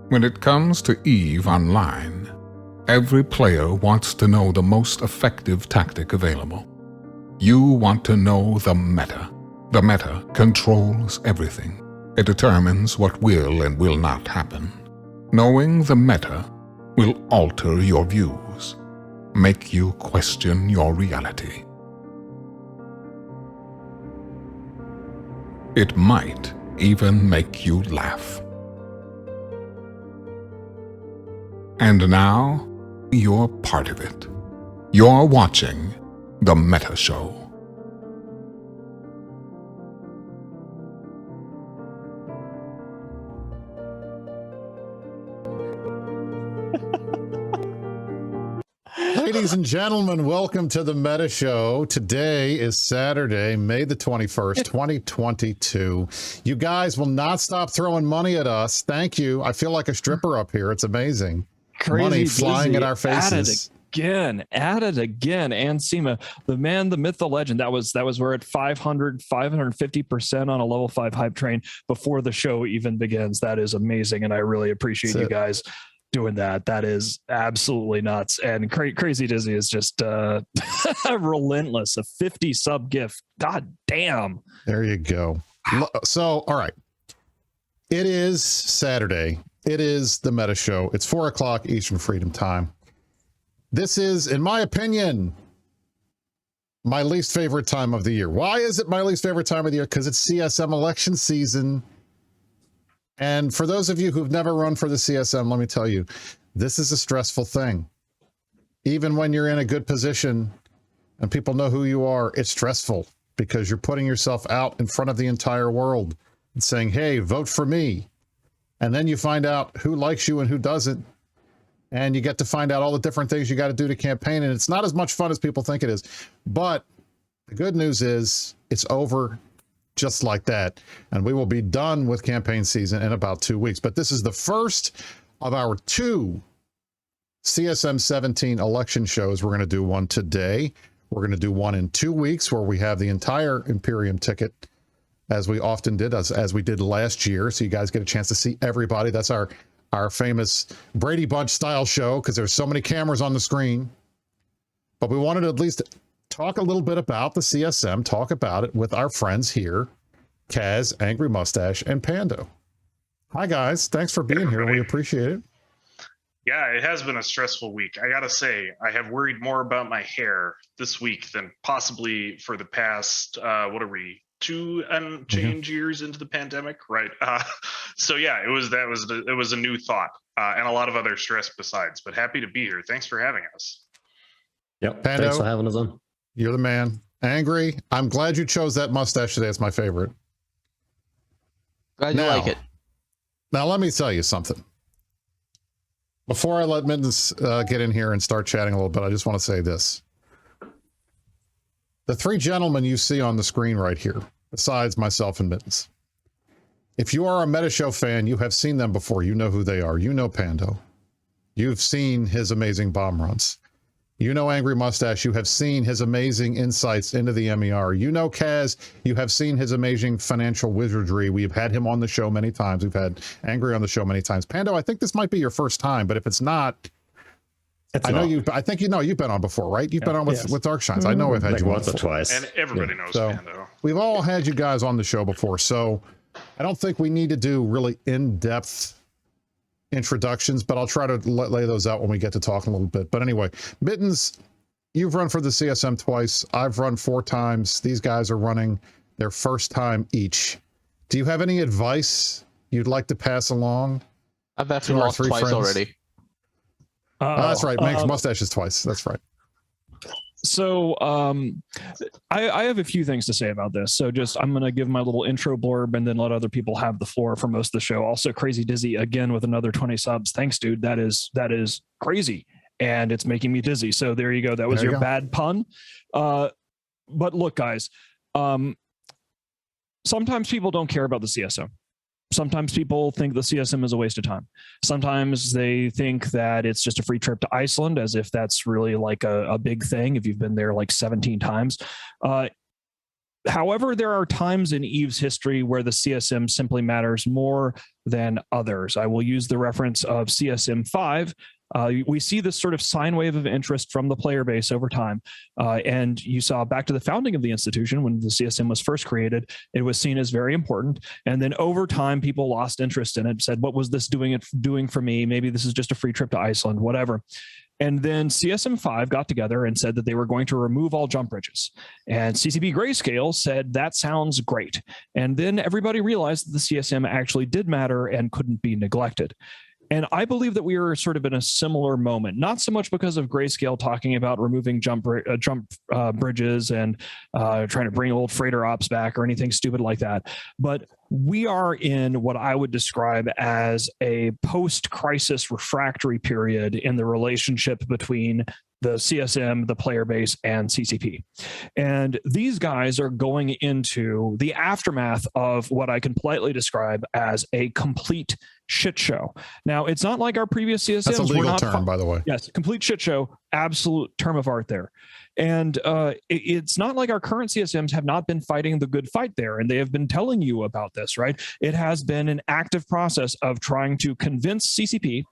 When it comes to EVE Online, every player wants to know the most effective tactic available. You want to know the meta. The meta controls everything. It determines what will and will not happen. Knowing the meta will alter your views, make you question your reality. It might even make you laugh. And now, you're part of it. You're watching The Meta Show. Ladies and gentlemen, welcome to the Meta Show. Today is Saturday, May the 21st, 2022. You guys will not stop throwing money at us. Thank you. I feel like a stripper up here. It's amazing. Crazy money flying dizzy. at our faces. At it again. And Seema, the man, the myth, the legend. That was we're at 550% on a level 5 hype train before the show even begins. That is amazing. And I really appreciate you guys doing that. That is absolutely nuts. And Crazy Dizzy is just relentless. A 50 sub gift. God damn. There you go. So, all right. It is Saturday. It is the Meta Show. It's 4 o'clock Eastern Freedom Time. This is, in my opinion, my least favorite time of the year. Why is it my least favorite time of the year? Because it's CSM election season. And for those of you who've never run for the CSM, let me tell you, this is a stressful thing. Even when you're in a good position and people know who you are, it's stressful because you're putting yourself out in front of the entire world and saying, hey, vote for me. And then you find out who likes you and who doesn't. And you get to find out all the different things you got to do to campaign. And it's not as much fun as people think it is. But the good news is it's over just like that. And we will be done with campaign season in about 2 weeks. But this is the first of our 2 CSM 17 election shows. We're going to do one today. We're going to do one in 2 weeks where we have the entire Imperium ticket, as we often did, as we did last year. So you guys get a chance to see everybody. That's our famous Brady Bunch style show because there's so many cameras on the screen. But we wanted to at least talk a little bit about the CSM, talk about it with our friends here, Kaz, Angry Mustache, and Pando. Hi, guys. Thanks for being here. We appreciate it. Yeah, it has been a stressful week. I got to say, I have worried more about my hair this week than possibly for the past, 2 and change years into the pandemic, right? So yeah, it was a new thought and a lot of other stress besides, but happy to be here. Thanks for having us. Yep. Pando, thanks for having us on. You're the man. Angry, I'm glad you chose that mustache today. It's my favorite. Glad you like it. Now, let me tell you something. Before I let Mittens get in here and start chatting a little bit, I just want to say this. The 3 gentlemen you see on the screen right here, besides myself and Mittens, if you are a Meta Show fan, you have seen them before. You know who they are. You know Pando. You've seen his amazing bomb runs. You know Angry Mustache. You have seen his amazing insights into the MER. You know Kaz. You have seen his amazing financial wizardry. We've had him on the show many times. We've had Angry on the show many times. Pando, I think this might be your first time, but if it's not, I think you've been on before, right? You've been on with Darkshines. I know I've had like you on once or before. twice. And everybody knows So Pando. we've all had you guys on the show before, so I don't think we need to do really in-depth introductions, but I'll try to lay those out when we get to talking a little bit. But anyway, Mittens, you've run for the CSM twice. I've run 4 times. These guys are running their first time each. Do you have any advice you'd like to pass along? I've actually lost twice already. That's right. Makes mustaches twice. That's right. So I have a few things to say about this. So I'm going to give my little intro blurb and then let other people have the floor for most of the show. Also, Crazy Dizzy again with another 20 subs. Thanks, dude. That is crazy, and it's making me dizzy. So there you go. That was your bad pun. But look, guys. Sometimes people don't care about the CSM. Sometimes people think the CSM is a waste of time. Sometimes they think that it's just a free trip to Iceland, as if that's really like a big thing if you've been there like 17 times. However, there are times in EVE's history where the CSM simply matters more than others. I will use the reference of CSM 5. We see this sort of sine wave of interest from the player base over time. And you saw back to the founding of the institution when the CSM was first created, it was seen as very important. And then over time, people lost interest in it, said, what was this doing for me? Maybe this is just a free trip to Iceland, whatever. And then CSM5 got together and said that they were going to remove all jump bridges. And CCP Grayscale said, that sounds great. And then everybody realized that the CSM actually did matter and couldn't be neglected. And I believe that we are sort of in a similar moment, not so much because of Grayscale talking about removing jump bridges and trying to bring old freighter ops back or anything stupid like that, but we are in what I would describe as a post-crisis refractory period in the relationship between the CSM, the player base, and CCP. And these guys are going into the aftermath of what I can politely describe as a complete shit show. Now, it's not like our previous CSMs. That's a legal term, by the way. Yes, complete shit show, absolute term of art there. And it's not like our current CSMs have not been fighting the good fight there, and they have been telling you about this, right? It has been an active process of trying to convince CCP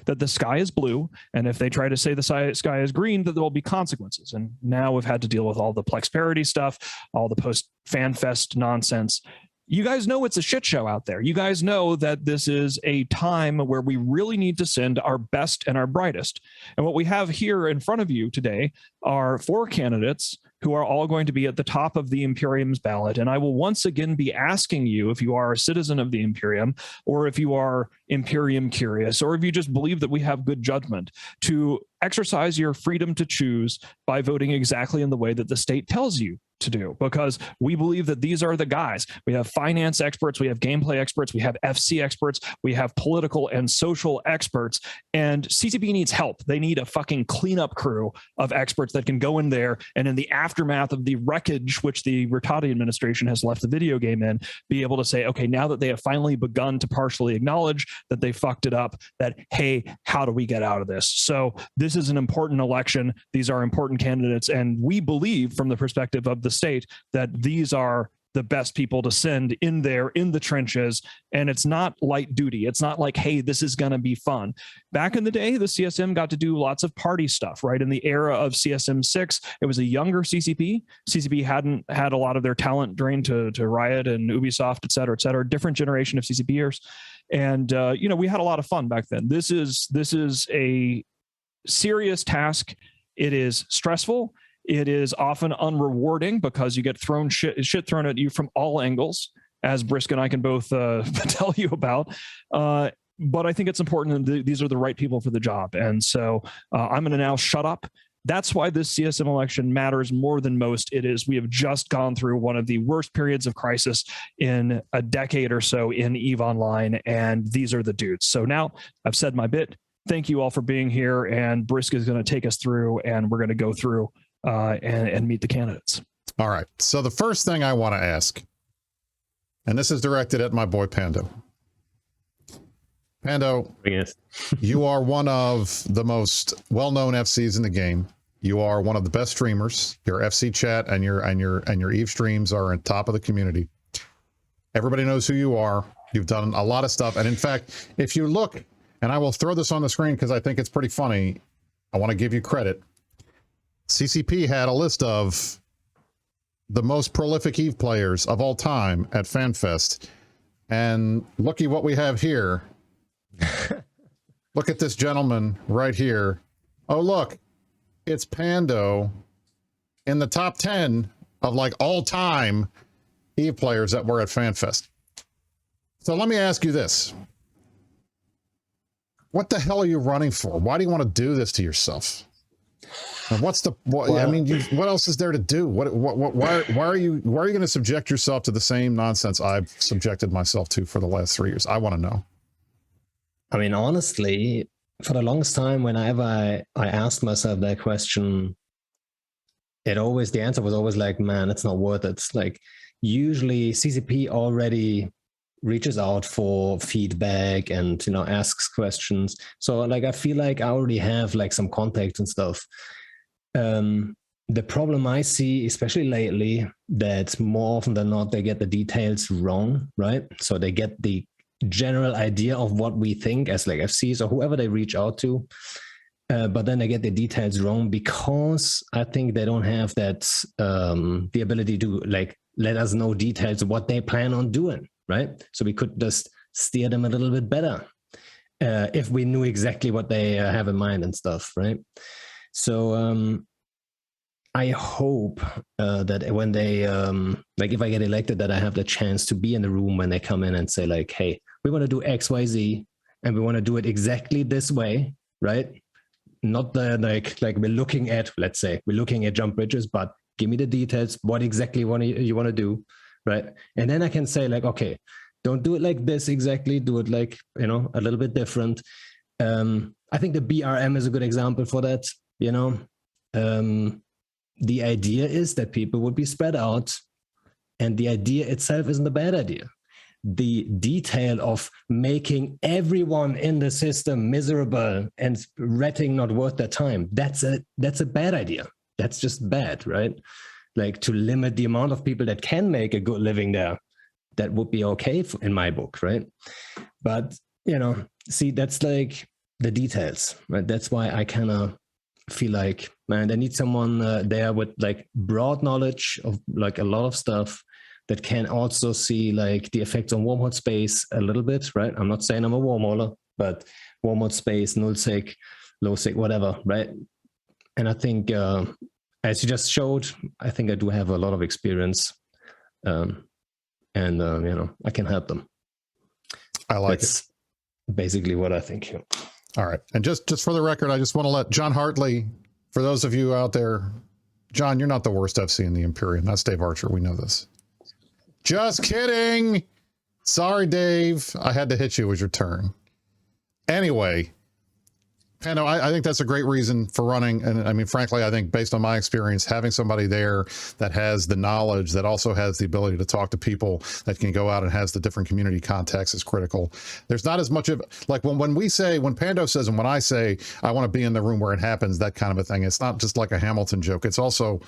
that the sky is blue, and if they try to say the sky is green, that there will be consequences. And now we've had to deal with all the Plex parity stuff, all the post-FanFest nonsense. You guys know it's a shit show out there. You guys know that this is a time where we really need to send our best and our brightest. And what we have here in front of you today are 4 candidates who are all going to be at the top of the Imperium's ballot. And I will once again be asking you, if you are a citizen of the Imperium, or if you are Imperium curious, or if you just believe that we have good judgment, to exercise your freedom to choose by voting exactly in the way that the state tells you to do, because we believe that these are the guys. We have finance experts, we have gameplay experts, we have FC experts, we have political and social experts, and CCP needs help. They need a fucking cleanup crew of experts that can go in there and in the aftermath of the wreckage which the Rattati administration has left the video game in, be able to say, okay, now that they have finally begun to partially acknowledge that they fucked it up, that, hey, how do we get out of this? So this is an important election. These are important candidates, and we believe from the perspective of the state that these are the best people to send in there in the trenches. And it's not light duty. It's not like, hey, this is going to be fun. Back in the day, the CSM got to do lots of party stuff, right? In the era of CSM 6, it was a younger CCP. CCP hadn't had a lot of their talent drained to Riot and Ubisoft, et cetera, different generation of CCPers. And, we had a lot of fun back then. This is a serious task. It is stressful. It is often unrewarding because you get thrown shit thrown at you from all angles, as Brisk and I can both tell you about. But I think it's important that these are the right people for the job. And so I'm going to now shut up. That's why this CSM election matters more than most. We have just gone through one of the worst periods of crisis in a decade or so in EVE Online, and these are the dudes. So now I've said my bit. Thank you all for being here, and Brisk is going to take us through, and we're going to go through and meet the candidates. All right. So the first thing I want to ask, and this is directed at my boy Pando. Pando, yes. You are one of the most well-known FCs in the game. You are one of the best streamers. Your FC chat and your EVE streams are on top of the community. Everybody knows who you are. You've done a lot of stuff. And in fact, if you look, and I will throw this on the screen because I think it's pretty funny. I want to give you credit. CCP had a list of the most prolific EVE players of all time at FanFest. And looky what we have here. Look at this gentleman right here. Oh, look, it's Pando in the top 10 of like all time EVE players that were at FanFest. So let me ask you this. What the hell are you running for? Why do you want to do this to yourself? And what's the? Well, I mean, what else is there to do? Why are you going to subject yourself to the same nonsense I've subjected myself to for the last 3 years? I want to know. I mean, honestly, for the longest time, whenever I asked myself that question, the answer was always like, man, it's not worth it. It's like usually CCP already reaches out for feedback and, asks questions. So like, I feel like I already have like some contact and stuff. the problem I see, especially lately, that more often than not, they get the details wrong, right? So they get the general idea of what we think as like FCs or whoever they reach out to. But then they get the details wrong because I think they don't have that the ability to like let us know details of what they plan on doing, right? So we could just steer them a little bit better if we knew exactly what they have in mind and stuff, right? So I hope that when they like if I get elected, that I have the chance to be in the room when they come in and say like, hey, we want to do X, Y, Z, and we want to do it exactly this way, right? Not the like we're looking at, let's say we're looking at jump bridges, but give me the details. What exactly you want to do, right? And then I can say like, okay, don't do it like this exactly. Do it like, you know, a little bit different. I think the BRM is a good example for that. You know, the idea is that people would be spread out, and the idea itself isn't a bad idea. The detail of making everyone in the system miserable and ratting not worth their time, that's a bad idea. That's just bad, right? Like to limit the amount of people that can make a good living there, that would be okay in my book, right? But, you know, see, that's like the details, right? That's why I kind of feel like, man, I need someone there with like broad knowledge of like a lot of stuff that can also see like the effects on wormhole space a little bit, right? I'm not saying I'm a wormholer, but wormhole space, nullsec, lowsec, whatever, right? And I think, as you just showed, I think I do have a lot of experience, and you know, I can help them. I like That's it. Basically what I think here. All right, and just for the record, I just want to let John Hartley, for those of you out there, John, you're not the worst FC in the Imperium. That's Dave Archer. We know this. Just kidding. Sorry, Dave. I had to hit you. It was your turn. Anyway, Pando, I think that's a great reason for running. And I mean, frankly, I think based on my experience, having somebody there that has the knowledge, that also has the ability to talk to people, that can go out and has the different community contacts is critical. There's not as much of, like when Pando says, and when I say, I want to be in the room where it happens, that kind of a thing, it's not just like a Hamilton joke. It's also,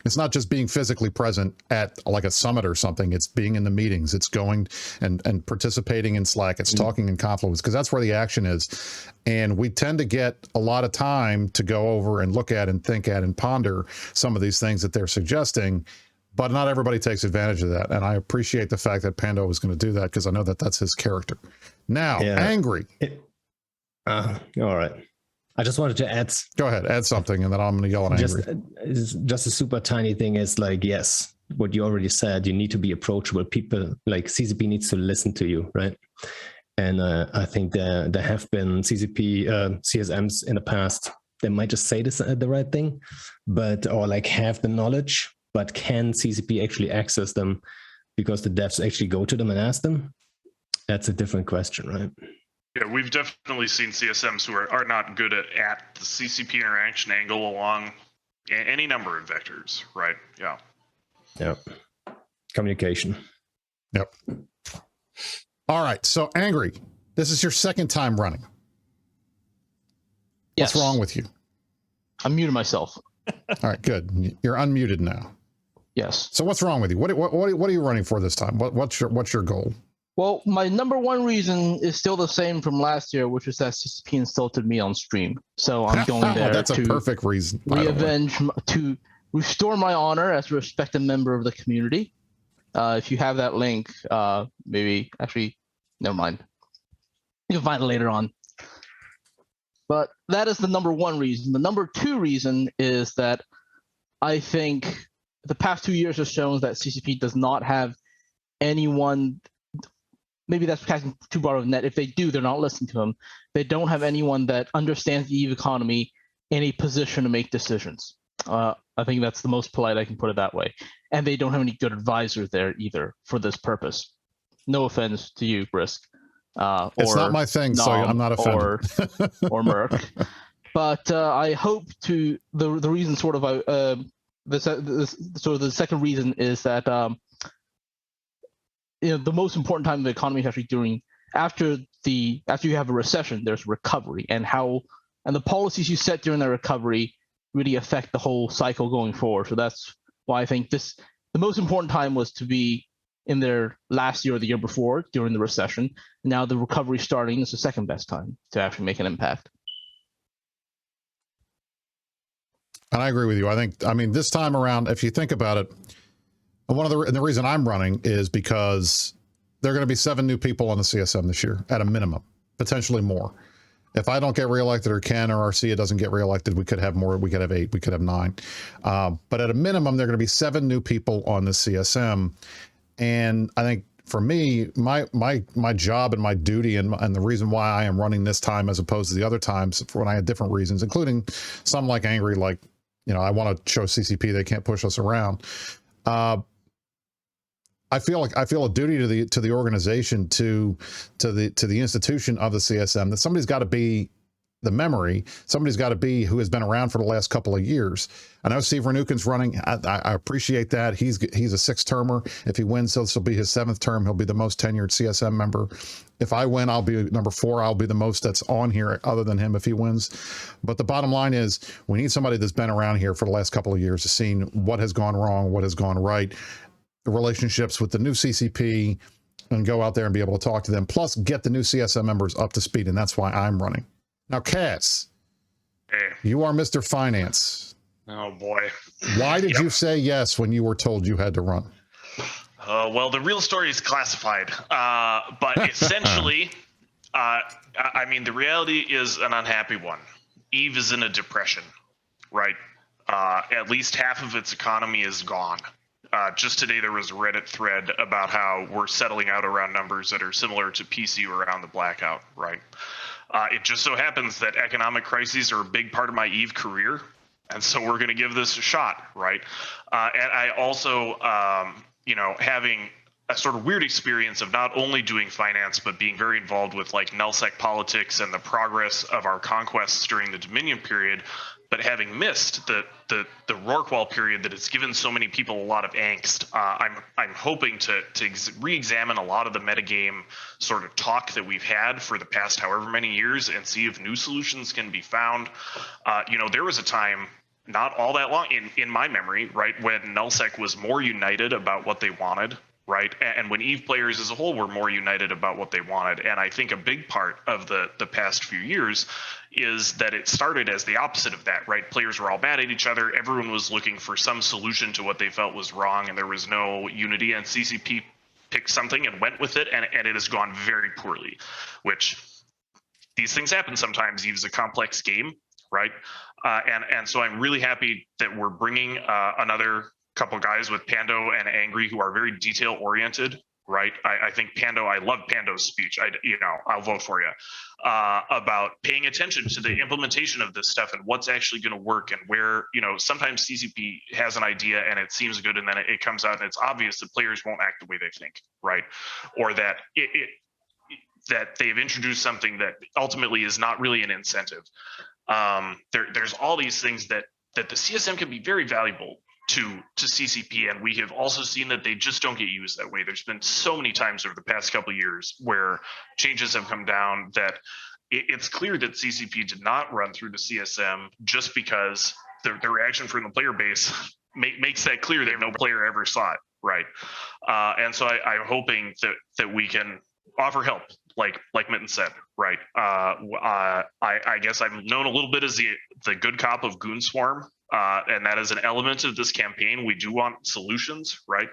it's not just being physically present at like a summit or something. It's being in the meetings. It's going and participating in Slack. It's talking in Confluence, because that's where the action is. And we tend to get a lot of time to go over and look at and think at and ponder some of these things that they're suggesting, but not everybody takes advantage of that. And I appreciate the fact that Pando was going to do that, because I know that that's his character. Now, Angry. All right. I just wanted to add. Go ahead, add something, and then I'm going to yell at Angry. Just a super tiny thing is like, yes, what you already said, you need to be approachable. People like CCP needs to listen to you, right? And I think there have been CSMs in the past that might just say this the right thing, or like have the knowledge, but can CCP actually access them because the devs actually go to them and ask them? That's a different question, right? Yeah, we've definitely seen CSMs who are not good at the CCP interaction angle along any number of vectors, right? Yeah. Yep. Communication. Yep. All right. So, Angry, this is your second time running. Yes. What's wrong with you? I muted myself. All right, good. You're unmuted now. Yes. So what's wrong with you? What are you running for this time? What's your goal? Well, my number one reason is still the same from last year, which is that CCP insulted me on stream. So I'm going there That's a perfect reason. To restore my honor as a respected member of the community. If you have that link, maybe actually, never mind. You can find it later on. But that is the number one reason. The number two reason is that I think the past 2 years have shown that CCP does not have anyone. Maybe that's casting too broad of a net. If they do, they're not listening to them. They don't have anyone that understands the EVE economy in a position to make decisions. I think that's the most polite I can put it that way. And they don't have any good advisors there either for this purpose. No offense to you, Brisk. It's not my thing, so I'm not offended. or Merck. But I hope to the reason sort of the second reason is that the most important time of the economy is actually after you have a recession, there's recovery, and the policies you set during that recovery really affect the whole cycle going forward. So that's why I think the most important time was to be in their last year or the year before during the recession. Now the recovery starting is the second best time to actually make an impact. And I agree with you. I mean, this time around, if you think about it, and the reason I'm running is because there are going to be 7 new people on the CSM this year at a minimum, potentially more. If I don't get reelected, or Ken or Arcia doesn't get reelected, we could have more. We could have 8. We could have 9. But at a minimum, there are going to be 7 new people on the CSM. And I think for me, my job and my duty and the reason why I am running this time as opposed to the other times when I had different reasons, including some like angry, like, I want to show CCP they can't push us around. I feel a duty to the organization, to the institution of the CSM, that somebody's got to be the memory. Somebody's got to be who has been around for the last couple of years. I know Steve Renukin's running. I appreciate that. He's a 6-termer. If he wins, this will be his 7th term. He'll be the most tenured CSM member. If I win, I'll be number 4. I'll be the most that's on here other than him if he wins. But the bottom line is we need somebody that's been around here for the last couple of years, has seen what has gone wrong, what has gone right, the relationships with the new CCP, and go out there and be able to talk to them, plus get the new CSM members up to speed. And that's why I'm running. Now, Kaz, Hey. You are Mr. Finance. Oh boy. Why did you say yes when you were told you had to run? Well, the real story is classified, but essentially, I mean, the reality is an unhappy one. Eve is in a depression, right? At least half of its economy is gone. Just today, there was a Reddit thread about how we're settling out around numbers that are similar to PC around the blackout, right? It just so happens that economic crises are a big part of my Eve career, and so we're going to give this a shot, right? And I also, having a sort of weird experience of not only doing finance, but being very involved with like nullsec politics and the progress of our conquests during the Dominion period, but having missed the Rorqual period that has given so many people a lot of angst. I'm hoping to re-examine a lot of the metagame sort of talk that we've had for the past however many years and see if new solutions can be found. There was a time not all that long in my memory, right, when nullsec was more united about what they wanted, right, and when Eve players as a whole were more united about what they wanted. And I think a big part of the past few years is that it started as the opposite of that, right? Players were all mad at each other. Everyone was looking for some solution to what they felt was wrong, and there was no unity. And CCP picked something and went with it, and it has gone very poorly, which these things happen sometimes. Eve's a complex game, right? And so I'm really happy that we're bringing another couple guys with Pando and Angry who are very detail oriented, right? I think Pando, I love Pando's speech. I'll vote for you about paying attention to the implementation of this stuff and what's actually going to work, and where, sometimes CCP has an idea and it seems good, and then it comes out and it's obvious that players won't act the way they think, right? Or that that they've introduced something that ultimately is not really an incentive. There's all these things that the CSM can be very valuable to CCP, and we have also seen that they just don't get used that way. There's been so many times over the past couple of years where changes have come down that it's clear that CCP did not run through the CSM just because the reaction from the player base makes that clear that no player ever saw it, right? And so I'm hoping that we can offer help, like Mitten said, right? I guess I'm known a little bit as the good cop of Goon Swarm. And that is an element of this campaign. We do want solutions, right?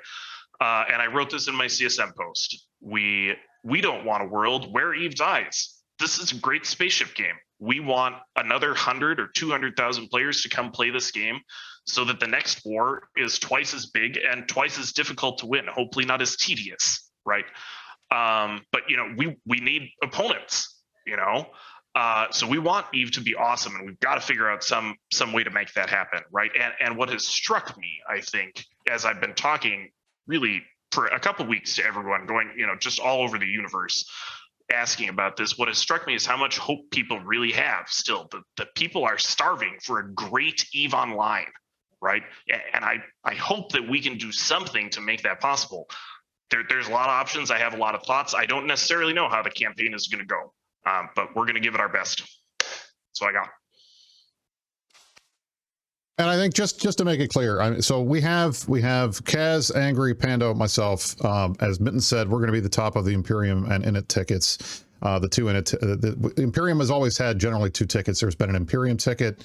And I wrote this in my CSM post. We don't want a world where Eve dies. This is a great spaceship game. We want another 100 or 200,000 players to come play this game so that the next war is twice as big and twice as difficult to win, hopefully not as tedious, right? But we need opponents, so we want Eve to be awesome, and we've got to figure out some way to make that happen, right? And what has struck me, I think, as I've been talking really for a couple of weeks to everyone, going, just all over the universe, asking about this, what has struck me is how much hope people really have still. The people are starving for a great Eve Online, right? And I hope that we can do something to make that possible. There's a lot of options. I have a lot of thoughts. I don't necessarily know how the campaign is going to go. But we're going to give it our best. That's what I got. And I think just to make it clear, so we have Kaz, Angry, Pando, myself. As Mitten said, we're going to be the top of the Imperium and Init tickets. The two Init, the Imperium has always had generally 2 tickets. There's been an Imperium ticket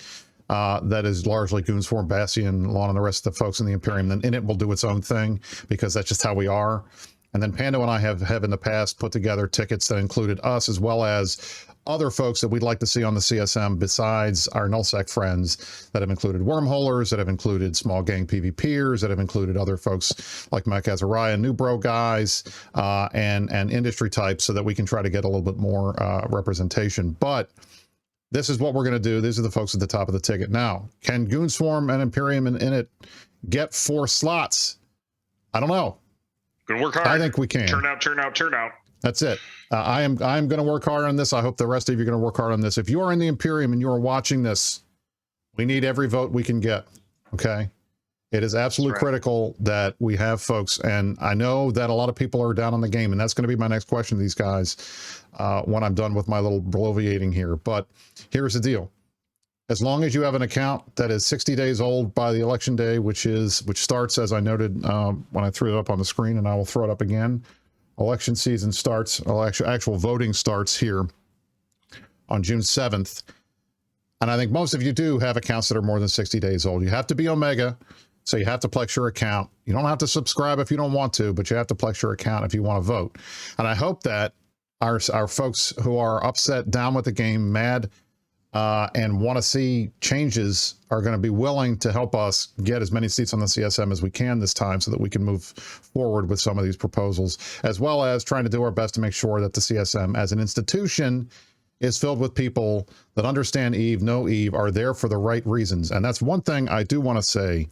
that is largely Goonsform, Bastion, Lon, and the rest of the folks in the Imperium. Then Init will do its own thing because that's just how we are. And then Pando and I have in the past put together tickets that included us as well as other folks that we'd like to see on the CSM besides our nullsec friends that have included wormholers, that have included small gang PvPers, that have included other folks like Mike Azariah, New Bro guys, and industry types so that we can try to get a little bit more representation. But this is what we're going to do. These are the folks at the top of the ticket. Now, can Goonswarm and Imperium and Init get 4 slots? I don't know. Gonna work hard. I think we can. Turn out. That's it. I am going to work hard on this. I hope the rest of you are going to work hard on this. If you are in the Imperium and you are watching this, we need every vote we can get. Okay. It is absolutely critical that we have folks. And I know that a lot of people are down on the game, and that's going to be my next question to these guys when I'm done with my little bloviating here. But here's the deal. As long as you have an account that is 60 days old by the election day, which starts, as I noted when I threw it up on the screen, and I will throw it up again. Election season starts, actual voting starts here on June 7th. And I think most of you do have accounts that are more than 60 days old. You have to be Omega, so you have to plex your account. You don't have to subscribe if you don't want to, but you have to plex your account if you want to vote. And I hope that our folks who are upset, down with the game, mad, and want to see changes are going to be willing to help us get as many seats on the CSM as we can this time so that we can move forward with some of these proposals, as well as trying to do our best to make sure that the CSM as an institution is filled with people that understand Eve, know Eve, are there for the right reasons. And that's one thing I do want to say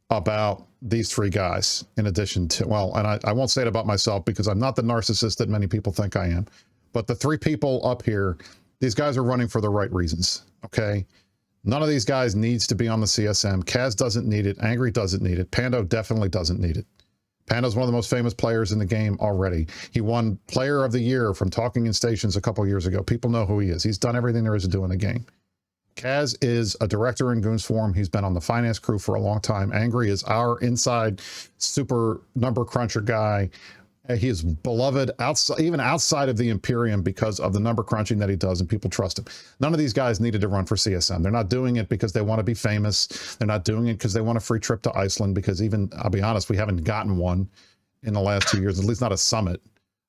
about these 3 guys, in addition to, well, and I won't say it about myself because I'm not the narcissist that many people think I am, but the 3 people up here, these guys are running for the right reasons, okay? None of these guys needs to be on the CSM. Kaz doesn't need it. Angry doesn't need it. Pando definitely doesn't need it. Pando's one of the most famous players in the game already. He won Player of the Year from Talking in Stations a couple years ago. People know who he is. He's done everything there is to do in the game. Kaz is a director in Goonsform. He's been on the finance crew for a long time. Angry is our inside super number cruncher guy. He is beloved outside, even outside of the Imperium, because of the number crunching that he does, and people trust him. None of these guys needed to run for CSM. They're not doing it because they want to be famous. They're not doing it because they want a free trip to Iceland, because even, I'll be honest, we haven't gotten one in the last 2 years, at least not a summit.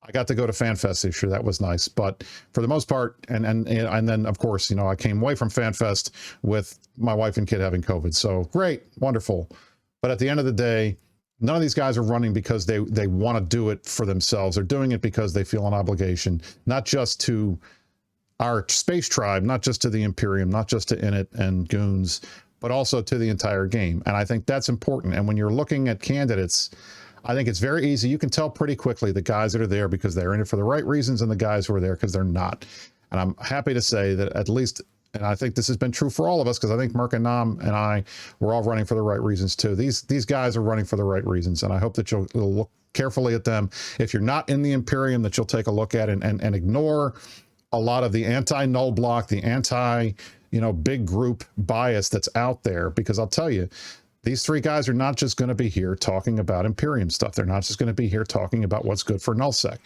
I got to go to FanFest this year. That was nice. But for the most part, and then, of course, you know, I came away from FanFest with my wife and kid having COVID. So great, wonderful. But at the end of the day, none of these guys are running because they want to do it for themselves. They're doing it because they feel an obligation, not just to our space tribe, not just to the Imperium, not just to Init and Goons, but also to the entire game. And I think that's important. And when you're looking at candidates, I think it's very easy. You can tell pretty quickly the guys that are there because they're in it for the right reasons and the guys who are there because they're not. And I'm happy to say that at least, and I think this has been true for all of us, because I think Merc and Nam and I were all running for the right reasons too. These guys are running for the right reasons, and I hope that you'll look carefully at them. If you're not in the Imperium, that you'll take a look at and ignore a lot of the anti-null block, the anti, big group bias that's out there, because I'll tell you, these 3 guys are not just going to be here talking about Imperium stuff. They're not just going to be here talking about what's good for nullsec.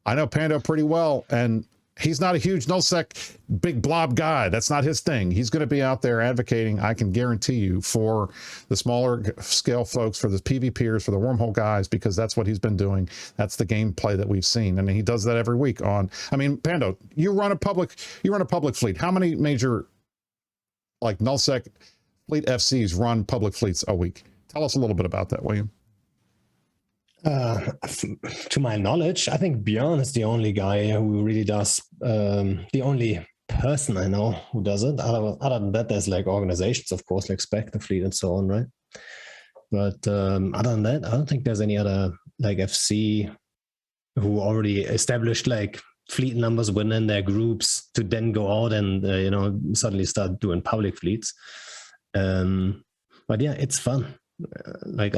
I know Pando pretty well, and he's not a huge nullsec big blob guy. That's not his thing. He's going to be out there advocating, I can guarantee you, for the smaller scale folks, for the PvPers, for the wormhole guys, because that's what he's been doing. That's the gameplay that we've seen. And he does that every week Pando, you run a public fleet. How many major nullsec fleet FCs run public fleets a week? Tell us a little bit about that, William. To my knowledge, I think Björn is the only guy who really does, the only person I know who does it. Other than that, there's organizations, of course, like Spectre Fleet and so on, right? But other than that, I don't think there's any other FC who already established fleet numbers within their groups to then go out and suddenly start doing public fleets. But yeah, it's fun. I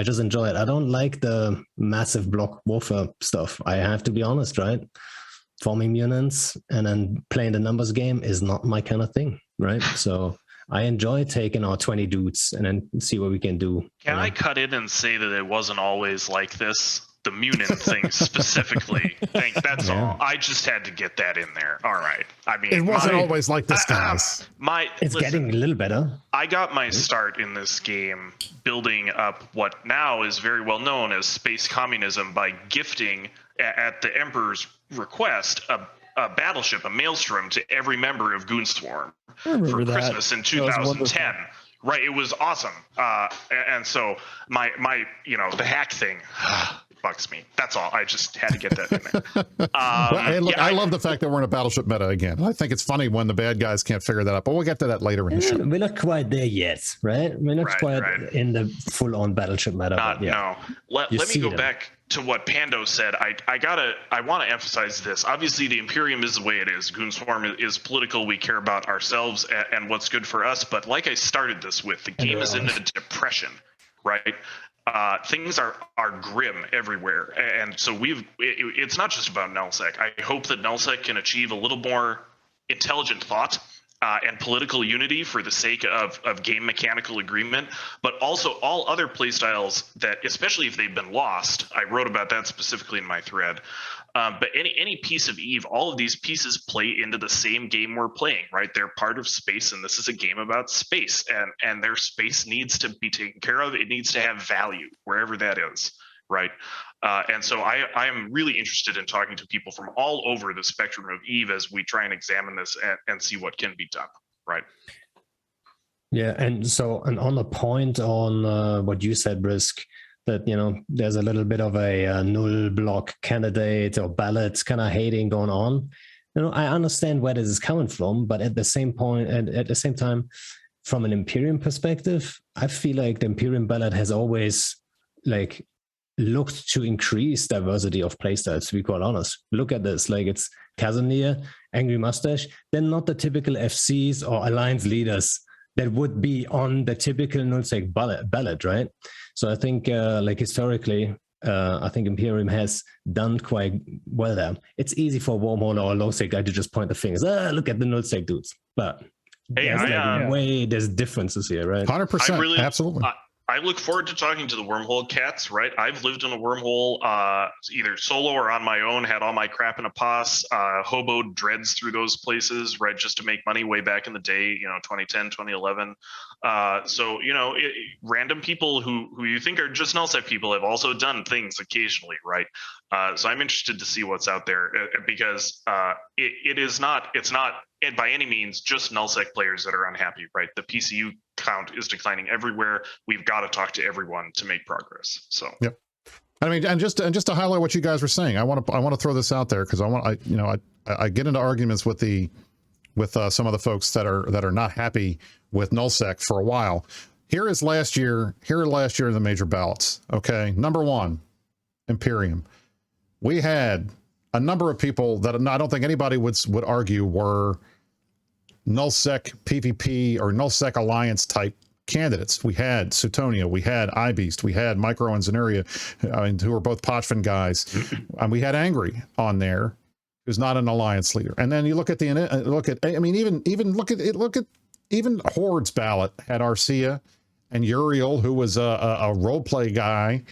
just enjoy it. I don't like the massive block warfare stuff. I have to be honest, right? Forming units and then playing the numbers game is not my kind of thing, right? So I enjoy taking our 20 dudes and then see what we can do. Can I cut in and say that it wasn't always like this? The Munin thing specifically. That's all. I just had to get that in there. All right. I mean, it wasn't always like this, guys. It's getting a little better. I got my start in this game building up what now is very well known as space communism by gifting, at the Emperor's request, a battleship, a Maelstrom, to every member of Goonswarm for Christmas in 2010. Right, it was awesome. And so my the hack thing bugs me. That's all. I just had to get that in there. I love the fact that we're in a battleship meta again. I think it's funny when the bad guys can't figure that out, but we'll get to that later in the show. We're not quite there yet, right? We're not quite in the full-on battleship meta. No. Let me go back to what Pando said. I want to emphasize this. Obviously, the Imperium is the way it is. Goonswarm is political. We care about ourselves and what's good for us. But like I started this with, the game is in a depression, right? Things are grim everywhere, and so it's not just about nullsec. I hope that nullsec can achieve a little more intelligent thought and political unity for the sake of game mechanical agreement, but also all other playstyles that, especially if they've been lost, I wrote about that specifically in my thread. But any piece of Eve, all of these pieces play into the same game we're playing, right? They're part of space, and this is a game about space, and their space needs to be taken care of. It needs to have value wherever that is, right? And so I am really interested in talking to people from all over the spectrum of Eve as we try and examine this and see what can be done, right? Yeah, and on the point on what you said, Brisk, that there's a little bit of a null block candidate or ballot kind of hating going on. I understand where this is coming from, but at the same point, and at the same time, from an Imperium perspective, I feel like the Imperium ballot has always looked to increase diversity of playstyles, to be quite honest. Look at this, it's Kazanir, Angry Mustache. They're not the typical FCs or alliance leaders that would be on the typical nullsec ballot, right? So I think, historically, I think Imperium has done quite well there. It's easy for a Wormhole or a low-sec guy to just point the fingers. Look at the nullsec dudes. But there's differences here, right? 100%, absolutely. I look forward to talking to the Wormhole cats, right? I've lived in a wormhole either solo or on my own, had all my crap in a pos, hoboed dreads through those places, right? Just to make money way back in the day, 2010, 2011. Random people who you think are just nullsec people have also done things occasionally, right? So I'm interested to see what's out there because it's not by any means just nullsec players that are unhappy, right? The PCU count is declining everywhere. We've got to talk to everyone to make progress. So yep. I mean, and just to highlight what you guys were saying, I want to throw this out there because I get into arguments with some of the folks that are not happy with nullsec for a while. Here are last year in the major ballots. Okay, number 1, Imperium. We had a number of people that I don't think anybody would argue were nullsec PvP or nullsec alliance type candidates. We had Suetonia, we had iBeast, we had Micro and Zenuria, who are both Pochvan guys, and we had Angry on there, who's not an alliance leader. And then you look at even Horde's ballot had Arcia and Uriel, who was a role play guy,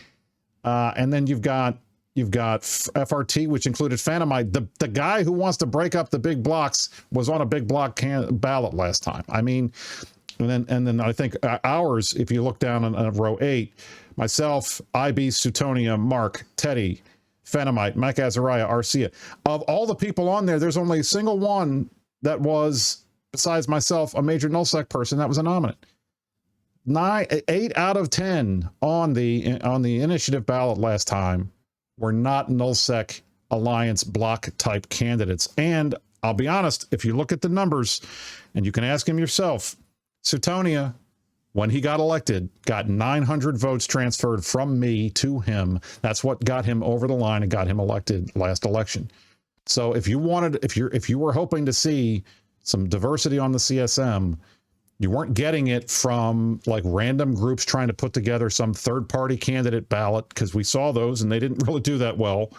and then you've got FRT, which included Phantomite. The guy who wants to break up the big blocks was on a big block ballot last time. I mean, and then I think ours, if you look down on row 8, myself, IB, Suetonia, Mark, Teddy, Phantomite, Mike Azariah, Arcia. Of all the people on there, there's only a single one that was, besides myself, a major nullsec person that was a nominate. 8 out of 10 on the initiative ballot last time were not nullsec alliance block type candidates. And I'll be honest, if you look at the numbers, and you can ask him yourself, Suetonia, when he got elected, got 900 votes transferred from me to him. That's what got him over the line and got him elected last election. So if you were hoping to see some diversity on the CSM, you weren't getting it from random groups trying to put together some third-party candidate ballot, because we saw those and they didn't really do that well.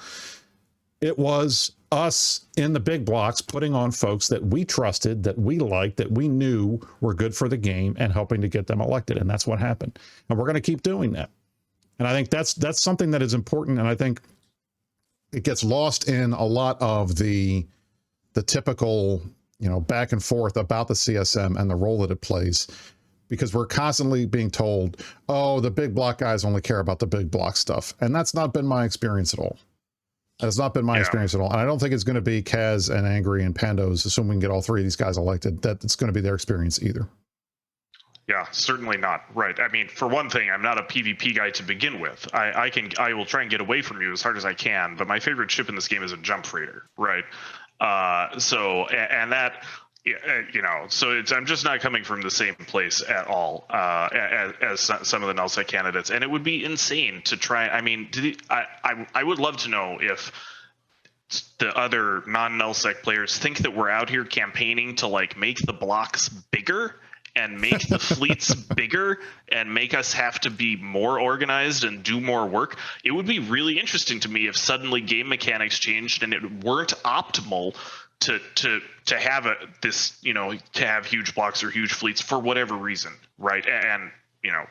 It was us in the big blocks putting on folks that we trusted, that we liked, that we knew were good for the game and helping to get them elected. And that's what happened. And we're going to keep doing that. And I think that's something that is important. And I think it gets lost in a lot of the typical, back and forth about the CSM and the role that it plays, because we're constantly being told, oh, the big block guys only care about the big block stuff. And that's not been my experience at all. That's not been my experience at all. And I don't think it's going to be Kaz and Angry and Pando's, assuming we can get all three of these guys elected, that it's going to be their experience either. Yeah, certainly not. Right. I mean, for one thing, I'm not a PvP guy to begin with. I will try and get away from you as hard as I can, but my favorite ship in this game is a jump freighter, right? So I'm just not coming from the same place at all as some of the nullsec candidates, and it would be insane to try. I mean, I would love to know if the other non-nullsec players think that we're out here campaigning to like make the blocks bigger and make the fleets bigger and make us have to be more organized and do more work. It would be really interesting to me if suddenly game mechanics changed and it weren't optimal to have to have huge blocks or huge fleets for whatever reason, right? And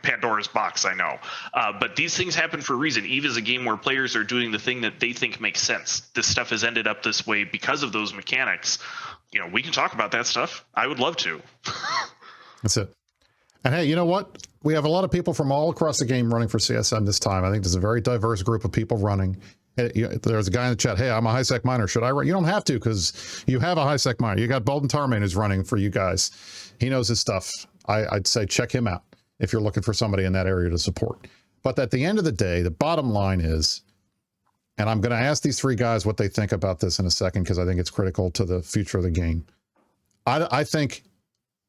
Pandora's box, I know, but these things happen for a reason. EVE is a game where players are doing the thing that they think makes sense. This stuff has ended up this way because of those mechanics. We can talk about that stuff. I would love to. That's it. And hey, you know what? We have a lot of people from all across the game running for CSM this time. I think there's a very diverse group of people running. There's a guy in the chat. Hey, I'm a high-sec miner. Should I run? You don't have to, because you have a high-sec miner. You got Bolden Tarmain who's running for you guys. He knows his stuff. I'd say check him out if you're looking for somebody in that area to support. But at the end of the day, the bottom line is, and I'm going to ask these three guys what they think about this in a second, because I think it's critical to the future of the game. I think